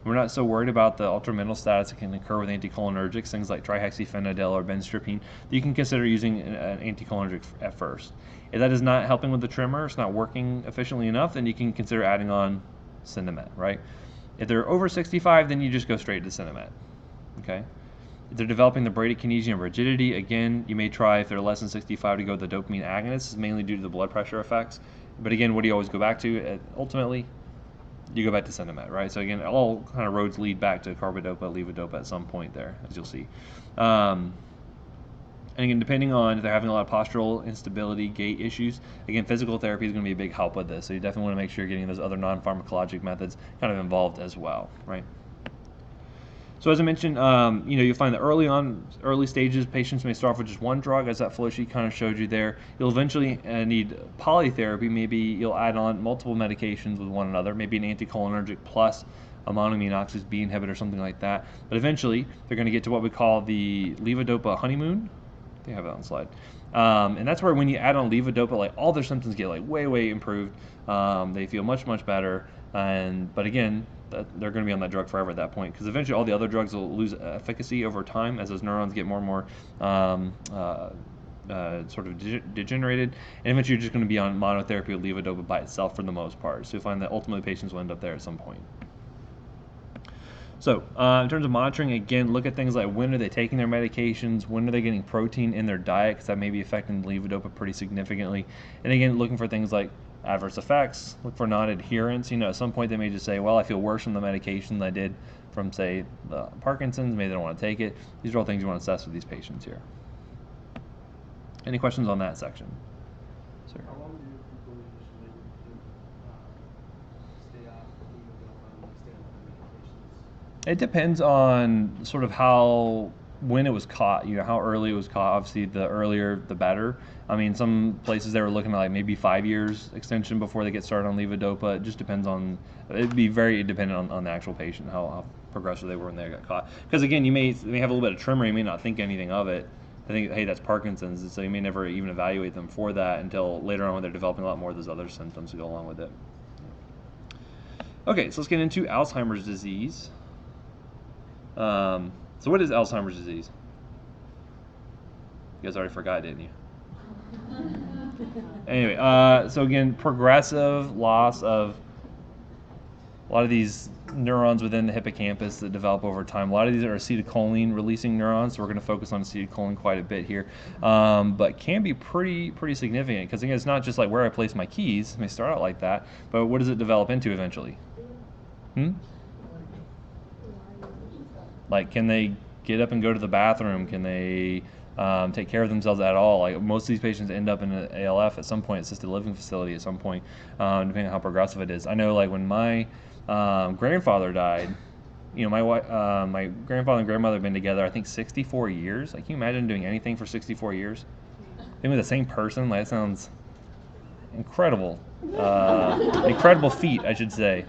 we're not so worried about the ultramental status that can occur with anticholinergics, things like trihexyphenidyl or benzodiazepine. You can consider using an anticholinergic at first. If that is not helping with the tremor, it's not working efficiently enough, then you can consider adding on Sinemet, right? If they're over 65, then you just go straight to Sinemet, okay? If they're developing the bradykinesia and rigidity, again, you may try, if they're less than 65, to go with the dopamine agonists, mainly due to the blood pressure effects. But again, what do you always go back to? Ultimately, you go back to Sinemet, right? So again, all kind of roads lead back to carbidopa, levodopa at some point there, as you'll see. And again, depending on if they're having a lot of postural instability, gait issues, again, physical therapy is going to be a big help with this. So you definitely want to make sure you're getting those other non-pharmacologic methods kind of involved as well, right? So as I mentioned, you'll find that early stages, patients may start off with just one drug, as that flow sheet kind of showed you there. You'll eventually need polytherapy. Maybe you'll add on multiple medications with one another, maybe an anticholinergic plus a monoamine oxidase B inhibitor, something like that. But eventually, they're going to get to what we call the levodopa honeymoon. They have it on the slide. And that's where when you add on levodopa, like all their symptoms get like way improved. They feel much better. But again, they're going to be on that drug forever at that point, because eventually all the other drugs will lose efficacy over time as those neurons get more and more sort of degenerated, and eventually you're just going to be on monotherapy with levodopa by itself for the most part. So you'll find that ultimately patients will end up there at some point. So in terms of monitoring, again, look at things like when are they taking their medications, when are they getting protein in their diet, because that may be affecting levodopa pretty significantly. And again, looking for things like adverse effects, look for non-adherence. At some point they may just say, well, I feel worse from the medication than I did from, say, the Parkinson's. Maybe they don't want to take it. These are all things you want to assess with these patients here. Any questions on that section? Sir? How long do people usually stay off levodopa and stay on other medications? It depends on sort of when it was caught, how early it was caught. Obviously, the earlier, the better. I mean, some places they were looking at like maybe 5 years extension before they get started on levodopa. It just depends on, it'd be very dependent on the actual patient, how progressive they were when they got caught. Because again, you may have a little bit of tremor, you may not think anything of it. I think, hey, that's Parkinson's, and so you may never even evaluate them for that until later on when they're developing a lot more of those other symptoms to go along with it. Okay, so let's get into Alzheimer's disease. So what is Alzheimer's disease? You guys already forgot, didn't you? Anyway, so again, progressive loss of a lot of these neurons within the hippocampus that develop over time. A lot of these are acetylcholine releasing neurons, so we're going to focus on acetylcholine quite a bit here, but can be pretty significant, because again, it's not just like where I place my keys. It may start out like that, but what does it develop into eventually? Like, can they get up and go to the bathroom? Can they take care of themselves at all? Like, most of these patients end up in an ALF at some point, assisted living facility at some point, depending on how progressive it is. I know, like, when my grandfather died, my grandfather and grandmother have been together, I think, 64 years. Like, can you imagine doing anything for 64 years? Being with the same person? Like, that sounds incredible. Incredible feat, I should say.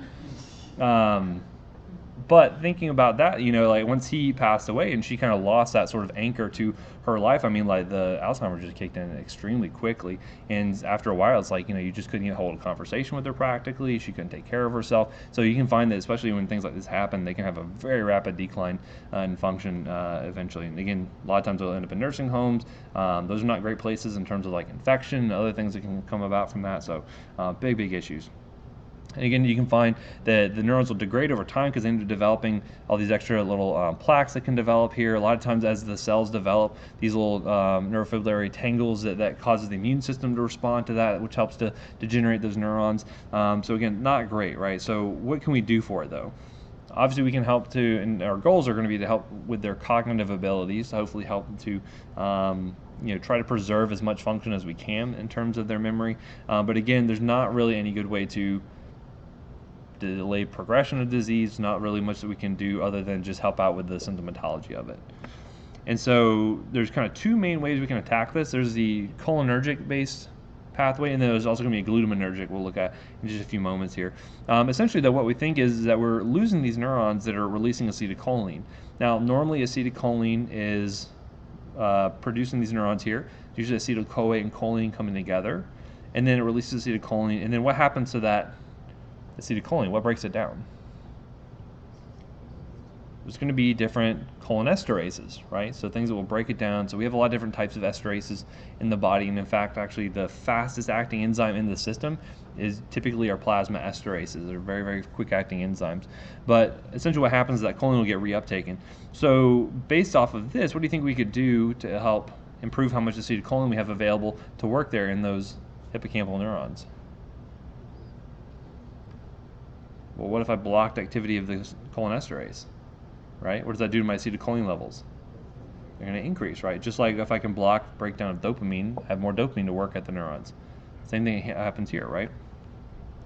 But thinking about that, like once he passed away and she kind of lost that sort of anchor to her life, I mean, like the Alzheimer's just kicked in extremely quickly. And after a while, it's like, you just couldn't even hold a conversation with her practically. She couldn't take care of herself. So you can find that, especially when things like this happen, they can have a very rapid decline in function eventually. And again, a lot of times they'll end up in nursing homes. Those are not great places in terms of like infection and other things that can come about from that. So big issues. And again, you can find that the neurons will degrade over time because they end up developing all these extra little plaques that can develop here. A lot of times as the cells develop, these little neurofibrillary tangles that causes the immune system to respond to that, which helps to degenerate those neurons. So again, not great, right? So what can we do for it though? Obviously, we can help to, and our goals are going to be to help with their cognitive abilities, hopefully help them to try to preserve as much function as we can in terms of their memory. But again, there's not really any good way to delay progression of disease, not really much that we can do other than just help out with the symptomatology of it. And so there's kind of two main ways we can attack this. There's the cholinergic based pathway, and then there's also going to be a glutaminergic we'll look at in just a few moments here. Essentially, though, what we think is that we're losing these neurons that are releasing acetylcholine. Now, normally acetylcholine is producing these neurons here. Usually acetyl-CoA and choline coming together, and then it releases acetylcholine, and then what happens to that acetylcholine? What breaks it down? There's going to be different cholinesterases, right? So things that will break it down. So we have a lot of different types of esterases in the body, and in fact, actually the fastest acting enzyme in the system is typically our plasma esterases. They're very quick acting enzymes. But essentially what happens is that choline will get reuptaken. So based off of this, what do you think we could do to help improve how much acetylcholine we have available to work there in those hippocampal neurons? Well, what if I blocked activity of the cholinesterase, right? What does that do to my acetylcholine levels? They're going to increase, right? Just like if I can block breakdown of dopamine, have more dopamine to work at the neurons. Same thing happens here, right?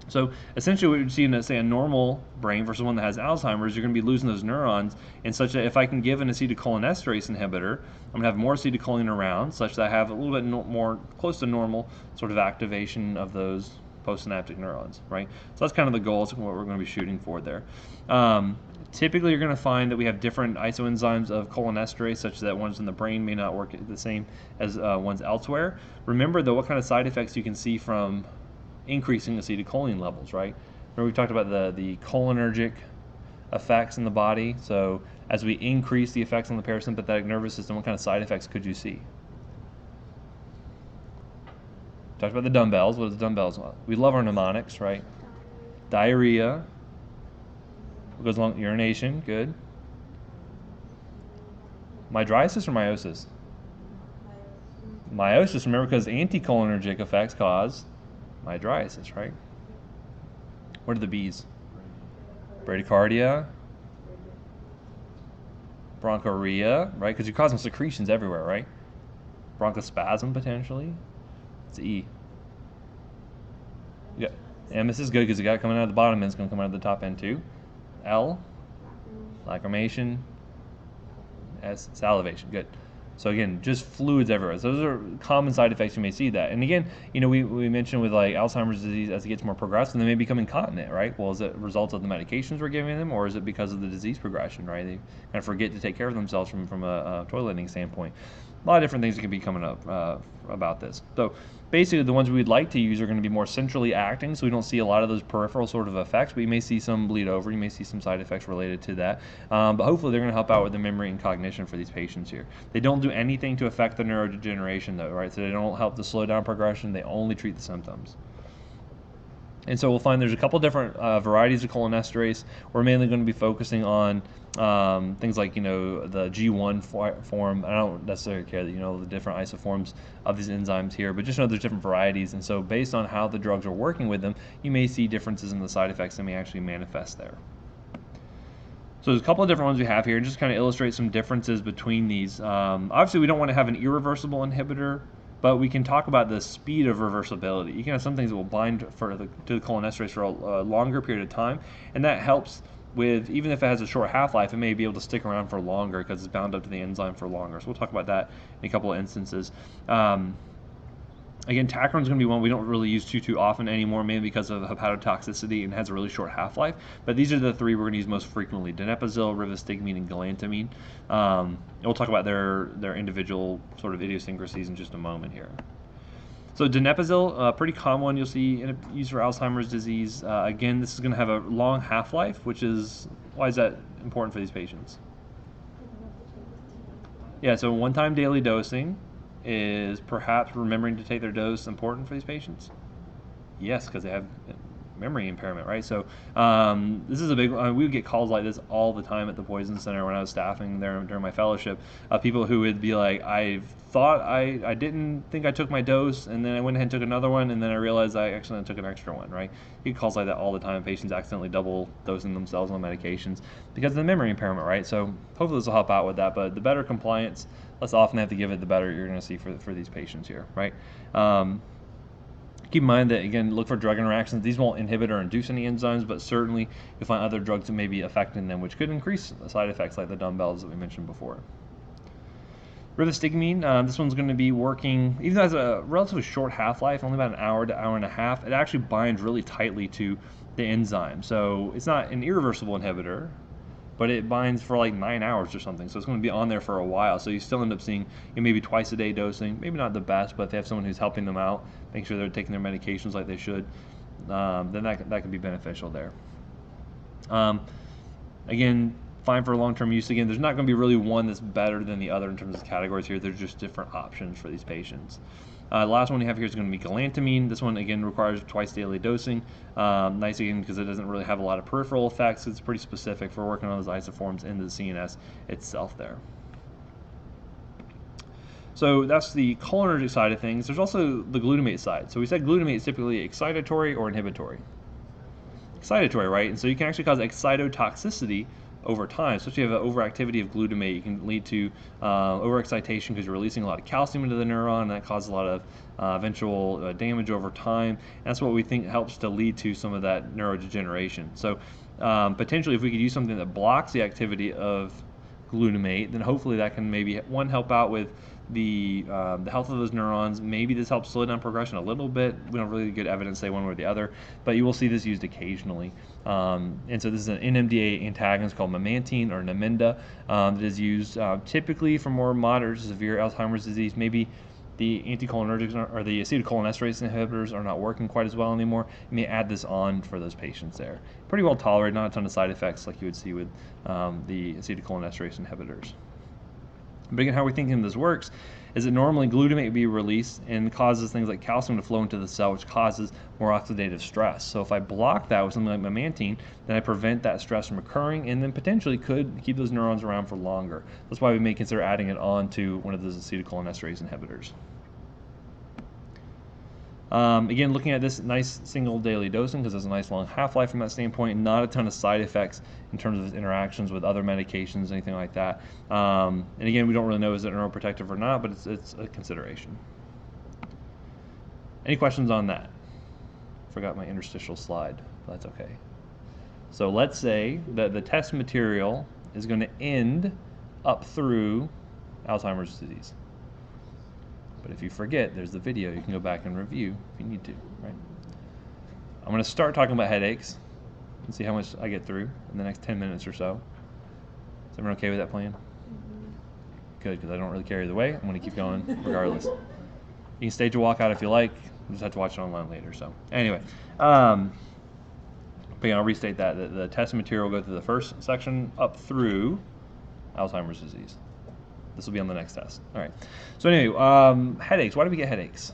So essentially what we'd see in, say, a normal brain versus one that has Alzheimer's, you're going to be losing those neurons, and such that if I can give an acetylcholinesterase inhibitor, I'm going to have more acetylcholine around, such that I have a little bit more close to normal sort of activation of those postsynaptic neurons, right? So that's kind of the goals and what we're going to be shooting for there. Typically, you're going to find that we have different isoenzymes of cholinesterase, such that ones in the brain may not work the same as ones elsewhere. Remember, though, what kind of side effects you can see from increasing acetylcholine levels, right? Remember we talked about the cholinergic effects in the body. So as we increase the effects on the parasympathetic nervous system, what kind of side effects could you see? Talked about the dumbbells. What does the dumbbells want? We love our mnemonics, right? Diarrhea. What goes along? Urination. Good. Mydriasis or meiosis? Meiosis, remember, because anticholinergic effects cause mydriasis, right? What are the B's? Bradycardia. Bronchorrhea, right? Because you're causing secretions everywhere, right? Bronchospasm, potentially. It's E. Yeah, M, this is good because the guy coming out of the bottom end is going to come out of the top end too. L, lacrimation. S, salivation. Good. So again, just fluids everywhere. So those are common side effects you may see that. And again, we mentioned with like Alzheimer's disease, as it gets more progressive, they may become incontinent, right? Well, is it a result of the medications we're giving them, or is it because of the disease progression, right? They kind of forget to take care of themselves from a toileting standpoint. A lot of different things that can be coming up about this. So basically, the ones we'd like to use are going to be more centrally acting, so we don't see a lot of those peripheral sort of effects, but you may see some bleed over, you may see some side effects related to that. But hopefully they're going to help out with the memory and cognition for these patients here. They don't do anything to affect the neurodegeneration though, right? So they don't help to slow down progression, they only treat the symptoms. And so we'll find there's a couple different varieties of cholinesterase. We're mainly going to be focusing on things like, the G1 form. I don't necessarily care that the different isoforms of these enzymes here, but just know there's different varieties. And so based on how the drugs are working with them, you may see differences in the side effects that may actually manifest there. So there's a couple of different ones we have here, and just kind of illustrate some differences between these. Obviously, we don't want to have an irreversible inhibitor, but we can talk about the speed of reversibility. You can have some things that will bind to the cholinesterase for a longer period of time, and that helps with, even if it has a short half-life, it may be able to stick around for longer because it's bound up to the enzyme for longer. So we'll talk about that in a couple of instances. Again, Tacron is going to be one we don't really use too often anymore, mainly because of hepatotoxicity and has a really short half-life. But these are the three we're going to use most frequently: donepezil, rivastigmine, and galantamine. We'll talk about their individual sort of idiosyncrasies in just a moment here. So donepezil, a pretty common one you'll see used for Alzheimer's disease. Again, this is going to have a long half-life, why is that important for these patients? Yeah, so one-time daily dosing. Is perhaps remembering to take their dose important for these patients? Yes, because they have memory impairment, right? So this is a big we would get calls like this all the time at the Poison Center when I was staffing there during my fellowship. People who would be like, I thought I didn't think I took my dose, and then I went ahead and took another one, and then I realized I actually took an extra one, right? You get calls like that all the time. Patients accidentally double dosing themselves on medications because of the memory impairment, right? So hopefully this will help out with that, but the better compliance, less often they have to give it, the better you're going to see for these patients here, right? Keep in mind that, again, look for drug interactions. These won't inhibit or induce any enzymes, but certainly you'll find other drugs that may be affecting them, which could increase the side effects like the dumbbells that we mentioned before. Rivastigmine, this one's going to be working, even though it has a relatively short half-life, only about an hour to hour and a half, it actually binds really tightly to the enzyme. So it's not an irreversible inhibitor, but it binds for like 9 hours or something, so it's going to be on there for a while. So you still end up seeing maybe twice a day dosing, maybe not the best, but if they have someone who's helping them out, make sure they're taking their medications like they should, then that can be beneficial there. Again, fine for long-term use. Again, there's not going to be really one that's better than the other in terms of categories here. There's just different options for these patients. Last one we have here is going to be galantamine. This one, again, requires twice daily dosing. Nice, again, because it doesn't really have a lot of peripheral effects. It's pretty specific for working on those isoforms into the CNS itself there. So that's the cholinergic side of things. There's also the glutamate side. So we said glutamate is typically excitatory or inhibitory. Excitatory, right? And so you can actually cause excitotoxicity over time. So if you have an overactivity of glutamate, you can lead to overexcitation because you're releasing a lot of calcium into the neuron, and that causes a lot of eventual damage over time. And that's what we think helps to lead to some of that neurodegeneration. So potentially, if we could use something that blocks the activity of glutamate, then hopefully that can maybe, one, help out with the health of those neurons. Maybe this helps slow down progression a little bit. We don't really get evidence say one way or the other, but you will see this used occasionally. And so this is an NMDA antagonist called memantine or Namenda that is used typically for more moderate to severe Alzheimer's disease. Maybe the anticholinergics or the acetylcholinesterase inhibitors are not working quite as well anymore. You may add this on for those patients there. Pretty well tolerated, not a ton of side effects like you would see with the acetylcholinesterase inhibitors. But again, how we're thinking this works is that normally glutamate would be released and causes things like calcium to flow into the cell, which causes more oxidative stress. So if I block that with something like memantine, then I prevent that stress from occurring and then potentially could keep those neurons around for longer. That's why we may consider adding it on to one of those acetylcholinesterase inhibitors. Again, looking at this nice single daily dosing because there's a nice long half-life from that standpoint, not a ton of side effects in terms of its interactions with other medications, anything like that. And again, we don't really know is it neuroprotective or not, but it's a consideration. Any questions on that? Forgot my interstitial slide, but that's okay. So let's say that the test material is going to end up through Alzheimer's disease. But if you forget, there's the video. You can go back and review if you need to, right? I'm going to start talking about headaches and see how much I get through in the next 10 minutes or so. Is everyone okay with that plan? Good, because I don't really care either way. I'm going to keep going regardless. You can stage a walkout if you like. You just have to watch it online later. So anyway, but yeah, I'll restate that. The test material will go through the first section up through Alzheimer's disease. This will be on the next test. All right. So anyway, headaches. Why do we get headaches?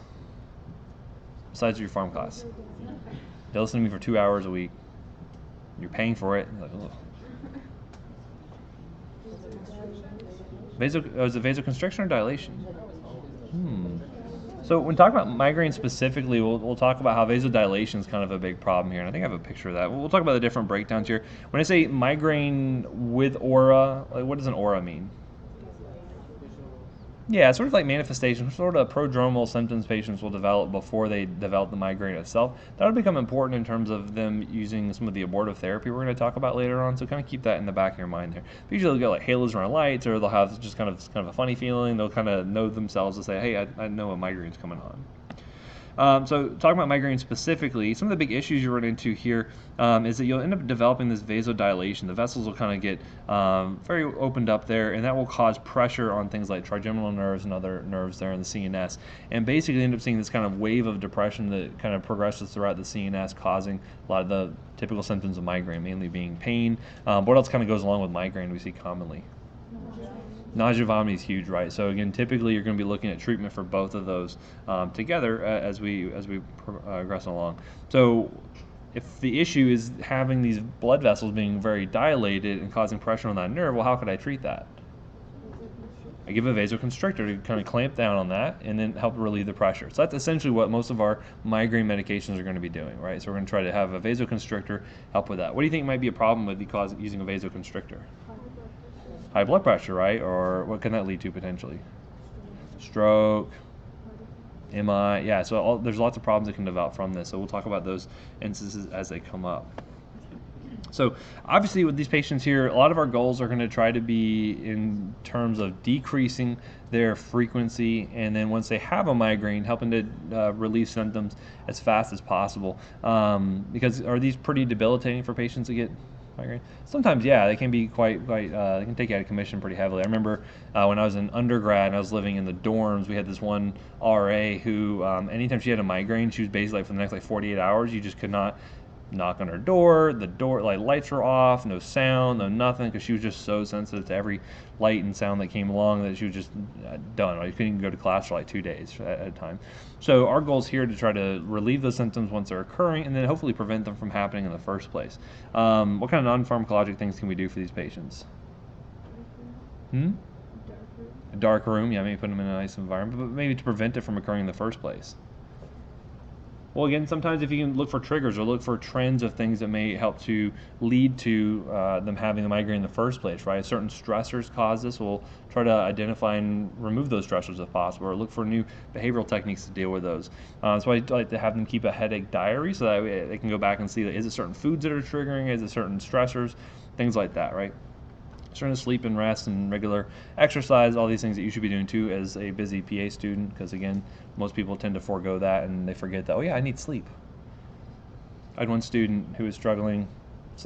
Besides your pharm class. They listen to me for 2 hours a week. You're paying for it. Like, is it vasoconstriction or dilation? So when talking about migraine specifically, we'll talk about how vasodilation is kind of a big problem here, and I think I have a picture of that. We'll talk about the different breakdowns here. When I say migraine with aura, like what does an aura mean? Yeah, it's sort of like manifestation, sort of prodromal symptoms patients will develop before they develop the migraine itself. That'll become important in terms of them using some of the abortive therapy we're going to talk about later on, so kind of keep that in the back of your mind there. But usually they'll get like halos around lights, or they'll have just kind of a funny feeling. They'll kind of know themselves and say, hey, I know a migraine's coming on. So talking about migraine specifically, some of the big issues you run into here is that you'll end up developing this vasodilation. The vessels will kind of get very opened up there, and that will cause pressure on things like trigeminal nerves and other nerves there in the CNS, and basically end up seeing this kind of wave of depression that kind of progresses throughout the CNS, causing a lot of the typical symptoms of migraine, mainly being pain. What else kind of goes along with migraine we see commonly? Nausea, vomiting is huge, right? So again, typically you're going to be looking at treatment for both of those together as we progress along. So if the issue is having these blood vessels being very dilated and causing pressure on that nerve, well, how could I treat that? I give a vasoconstrictor to kind of clamp down on that and then help relieve the pressure. So that's essentially what most of our migraine medications are going to be doing, right? So we're going to try to have a vasoconstrictor help with that. What do you think might be a problem with using a vasoconstrictor? High blood pressure, right? Or what can that lead to potentially? Stroke, MI, yeah. So there's lots of problems that can develop from this. So we'll talk about those instances as they come up. So obviously with these patients here, a lot of our goals are going to try to be in terms of decreasing their frequency, and then once they have a migraine, helping to relieve symptoms as fast as possible. Because are these pretty debilitating for patients that get migraine? Sometimes, yeah, they can be quite they can take you out of commission pretty heavily. I remember when I was in undergrad and I was living in the dorms, we had this one RA who anytime she had a migraine, she was basically like for the next like 48 hours, you just could not knock on her door. The door lights were off, no sound, no nothing, because she was just so sensitive to every light and sound that came along that she was just done. Right? You couldn't even go to class for like 2 days at a time. So our goal is here to try to relieve those symptoms once they're occurring, and then hopefully prevent them from happening in the first place. What kind of non-pharmacologic things can we do for these patients? A dark room, yeah, maybe put them in a nice environment, but maybe to prevent it from occurring in the first place. Well, again, sometimes if you can look for triggers or look for trends of things that may help to lead to them having the migraine in the first place, right? Certain stressors cause this. We'll try to identify and remove those stressors if possible, or look for new behavioral techniques to deal with those. So I like to have them keep a headache diary so that they can go back and see, is it certain foods that are triggering, is it certain stressors, things like that, right? Starting to sleep and rest and regular exercise, all these things that you should be doing too as a busy PA student, because again, most people tend to forego that and they forget that, oh yeah, I need sleep. I had one student who was struggling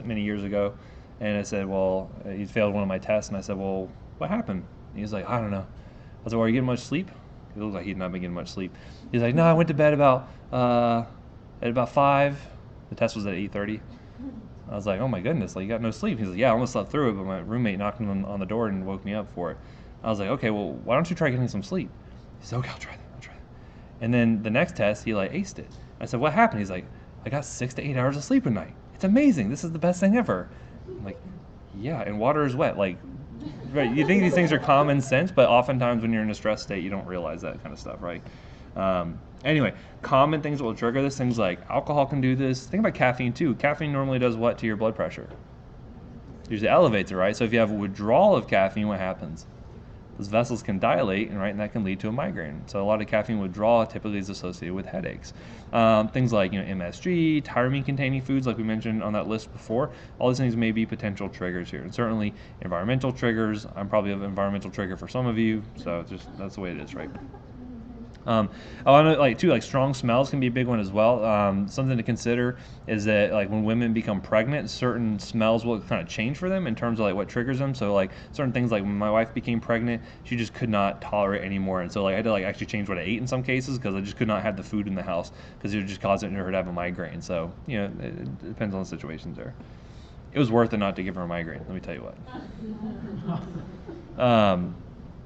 many years ago, and I said, well, he failed one of my tests, and I said, well, what happened? And he was like, I don't know. I was like, well, are you getting much sleep? He looked like he'd not been getting much sleep. He's like, no, I went to bed at about 5. The test was at 8:30. I was like, oh my goodness, like you got no sleep. He's like, yeah, I almost slept through it, but my roommate knocked on the door and woke me up for it. I was like, okay, well, why don't you try getting some sleep? He said, okay, I'll try that. And then the next test, he like aced it. I said, what happened? He's like, I got 6 to 8 hours of sleep a night. It's amazing. This is the best thing ever. I'm like, yeah, and water is wet. Like, right? You think these things are common sense, but oftentimes when you're in a stress state, you don't realize that kind of stuff, right? Anyway, common things that will trigger this, things like alcohol can do this. Think about caffeine too. Caffeine normally does what to your blood pressure? Usually elevates it, right? So if you have a withdrawal of caffeine, what happens? Those vessels can dilate, and that can lead to a migraine. So a lot of caffeine withdrawal typically is associated with headaches. Things like MSG, tyramine-containing foods, like we mentioned on that list before, all these things may be potential triggers here. And certainly environmental triggers. I'm probably an environmental trigger for some of you, so that's the way it is, right? I want to strong smells can be a big one as well. Something to consider is that when women become pregnant, certain smells will kind of change for them in terms of what triggers them. So certain things, like when my wife became pregnant, she just could not tolerate anymore, and so I had to actually change what I ate in some cases because I just could not have the food in the house because it would just cause her to have a migraine. So it depends on the situations there. It was worth it not to give her a migraine. Let me tell you what.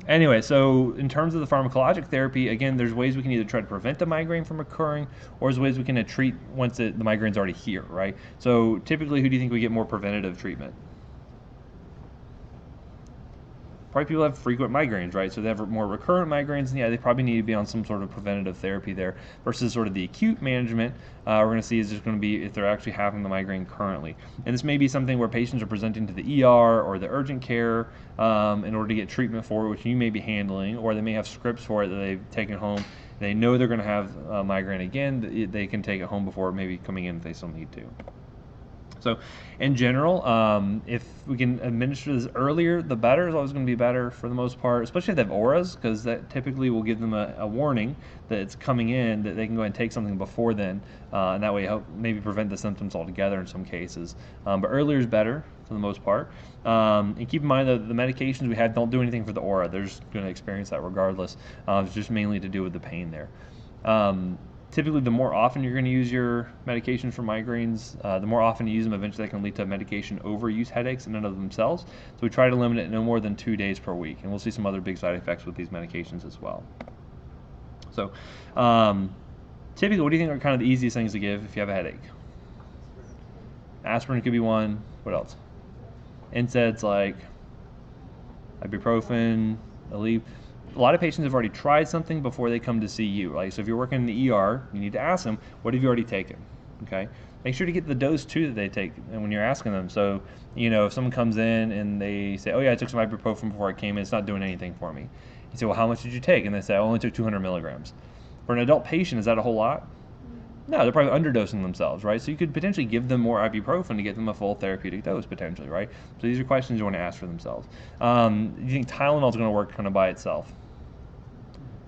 Anyway, so in terms of the pharmacologic therapy, again, there's ways we can either try to prevent the migraine from occurring, or there's ways we can treat once the migraine's already here, right? So typically, who do you think we get more preventative treatment? Probably people have frequent migraines, right? So they have more recurrent migraines, and yeah, they probably need to be on some sort of preventative therapy there versus sort of the acute management. We're going to see is just going to be if they're actually having the migraine currently. And this may be something where patients are presenting to the ER or the urgent care in order to get treatment for it, which you may be handling, or they may have scripts for it that they've taken home. They know they're going to have a migraine again. They can take it home before maybe coming in if they still need to. So in general, if we can administer this earlier, the better. It's always going to be better for the most part, especially if they have auras, because that typically will give them a warning that it's coming in, that they can go ahead and take something before then, and that way help maybe prevent the symptoms altogether in some cases. But earlier is better for the most part. And keep in mind that the medications we have don't do anything for the aura. They're just going to experience that regardless. It's just mainly to do with the pain there. Typically, the more often you're going to use your medications for migraines, the more often you use them, eventually that can lead to medication overuse headaches in and of themselves. So we try to limit it no more than 2 days per week, and we'll see some other big side effects with these medications as well. So typically, what do you think are kind of the easiest things to give if you have a headache? Aspirin could be one. What else? NSAIDs like ibuprofen, Aleve. A lot of patients have already tried something before they come to see you. Like, so if you're working in the ER, you need to ask them, what have you already taken? Okay? Make sure to get the dose too that they take and when you're asking them. So, if someone comes in and they say, oh yeah, I took some ibuprofen before I came in, it's not doing anything for me. You say, well, how much did you take? And they say, I only took 200 milligrams. For an adult patient, is that a whole lot? No, they're probably underdosing themselves, right? So you could potentially give them more ibuprofen to get them a full therapeutic dose, potentially, right? So these are questions you want to ask for themselves. Do you think Tylenol is going to work kind of by itself?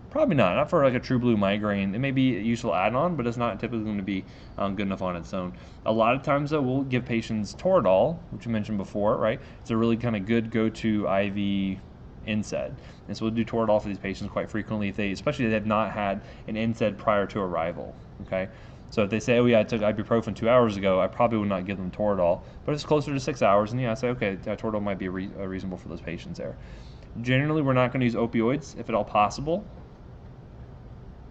Probably not for like a true blue migraine. It may be a useful add-on, but it's not typically going to be good enough on its own. A lot of times, though, we'll give patients Toradol, which you mentioned before, right? It's a really kind of good go-to IV NSAID. And so we'll do Toradol for these patients quite frequently, especially if they have not had an NSAID prior to arrival, okay? So if they say, oh yeah, I took ibuprofen 2 hours ago, I probably would not give them Toradol. But if it's closer to 6 hours, and I say, okay, Toradol might be reasonable for those patients there. Generally, we're not going to use opioids if at all possible.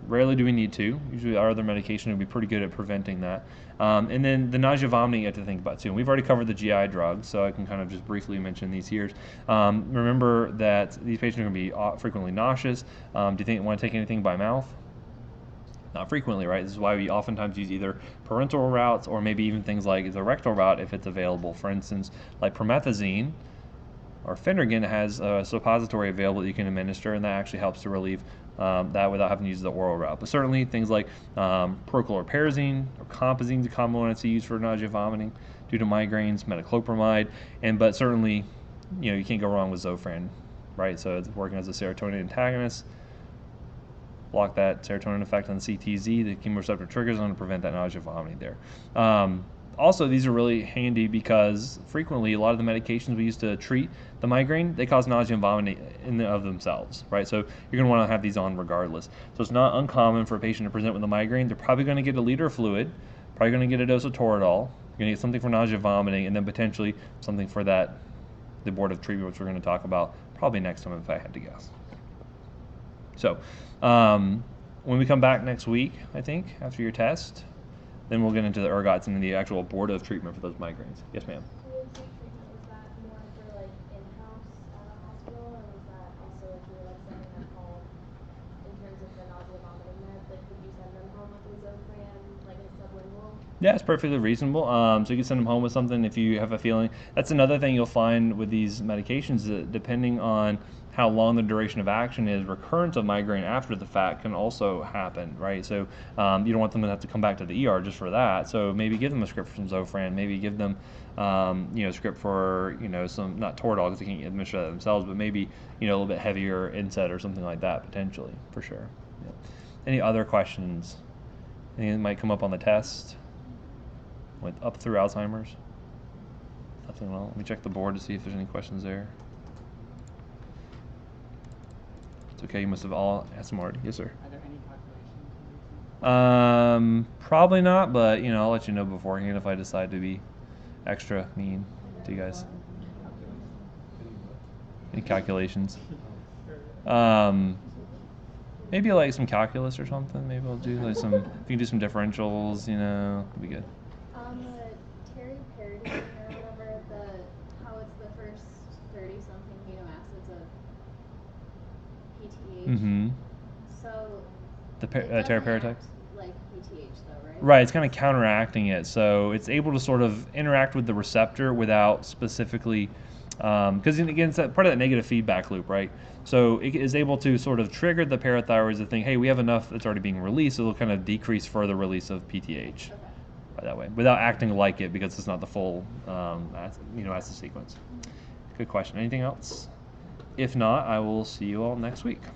Rarely do we need to. Usually our other medication would be pretty good at preventing that. And then the nausea vomiting you have to think about too. And we've already covered the GI drugs, so I can kind of just briefly mention these here. Remember that these patients are going to be frequently nauseous. Do you think you want to take anything by mouth? Not frequently, right? This is why we oftentimes use either parenteral routes or maybe even things like the rectal route if it's available. For instance, like promethazine or Phenergan has a suppository available that you can administer, and that actually helps to relieve that without having to use the oral route. But certainly things like prochlorperazine or compazine is a common one that's used for nausea vomiting due to migraines, metoclopramide, but certainly you can't go wrong with Zofran, right? So it's working as a serotonin antagonist. Block that serotonin effect on CTZ, the chemoreceptor triggers on to prevent that nausea vomiting there. Also, these are really handy because frequently a lot of the medications we use to treat the migraine, they cause nausea and vomiting in and of themselves, right? So you're going to want to have these on regardless. So it's not uncommon for a patient to present with a migraine. They're probably going to get a liter of fluid, probably going to get a dose of Toradol, you're going to get something for nausea vomiting, and then potentially something for the abortive treatment, which we're going to talk about probably next time if I had to guess. So when we come back next week, I think, after your test, then we'll get into the ergots and the actual abortive treatment for those migraines. Yes, ma'am. So the acute treatment, was that more for like in-house at a hospital, or was that also if you were like sending them home in terms of the nausea vomiting meds? Like, could you send them home with the Zofran, like a sublingual? Yeah, it's perfectly reasonable. So you can send them home with something if you have a feeling. That's another thing you'll find with these medications, that depending on how long the duration of action is, recurrence of migraine after the fact can also happen, right? So you don't want them to have to come back to the ER just for that. So maybe give them a script for some Zofran. Maybe give them, a script for, some, not Toradol because they can't administer that themselves, but maybe, a little bit heavier NSAID or something like that potentially, for sure. Yeah. Any other questions? Anything that might come up on the test with up through Alzheimer's? Nothing at all. Let me check the board to see if there's any questions there. Okay, you must have all asked them already. Yes, sir. Are there any calculations? Probably not, but I'll let you know beforehand if I decide to be extra mean to you guys. Any calculations? Maybe like some calculus or something. Maybe I'll do like some. If you can do some differentials, it'll be good. Terry Parody, or whatever, how it's the first 30-something amino acids of PTH. Mm-hmm. So The it doesn't teriparatide? act like PTH though, right? Right, it's kind of counteracting it, so it's able to sort of interact with the receptor without specifically, because again, it's part of that negative feedback loop, right? So it is able to sort of trigger the parathyroids to think, hey, we have enough that's already being released, so it'll kind of decrease further release of PTH. Okay. by that way, without acting like it, because it's not the full, acid sequence. Good question. Anything else? If not, I will see you all next week.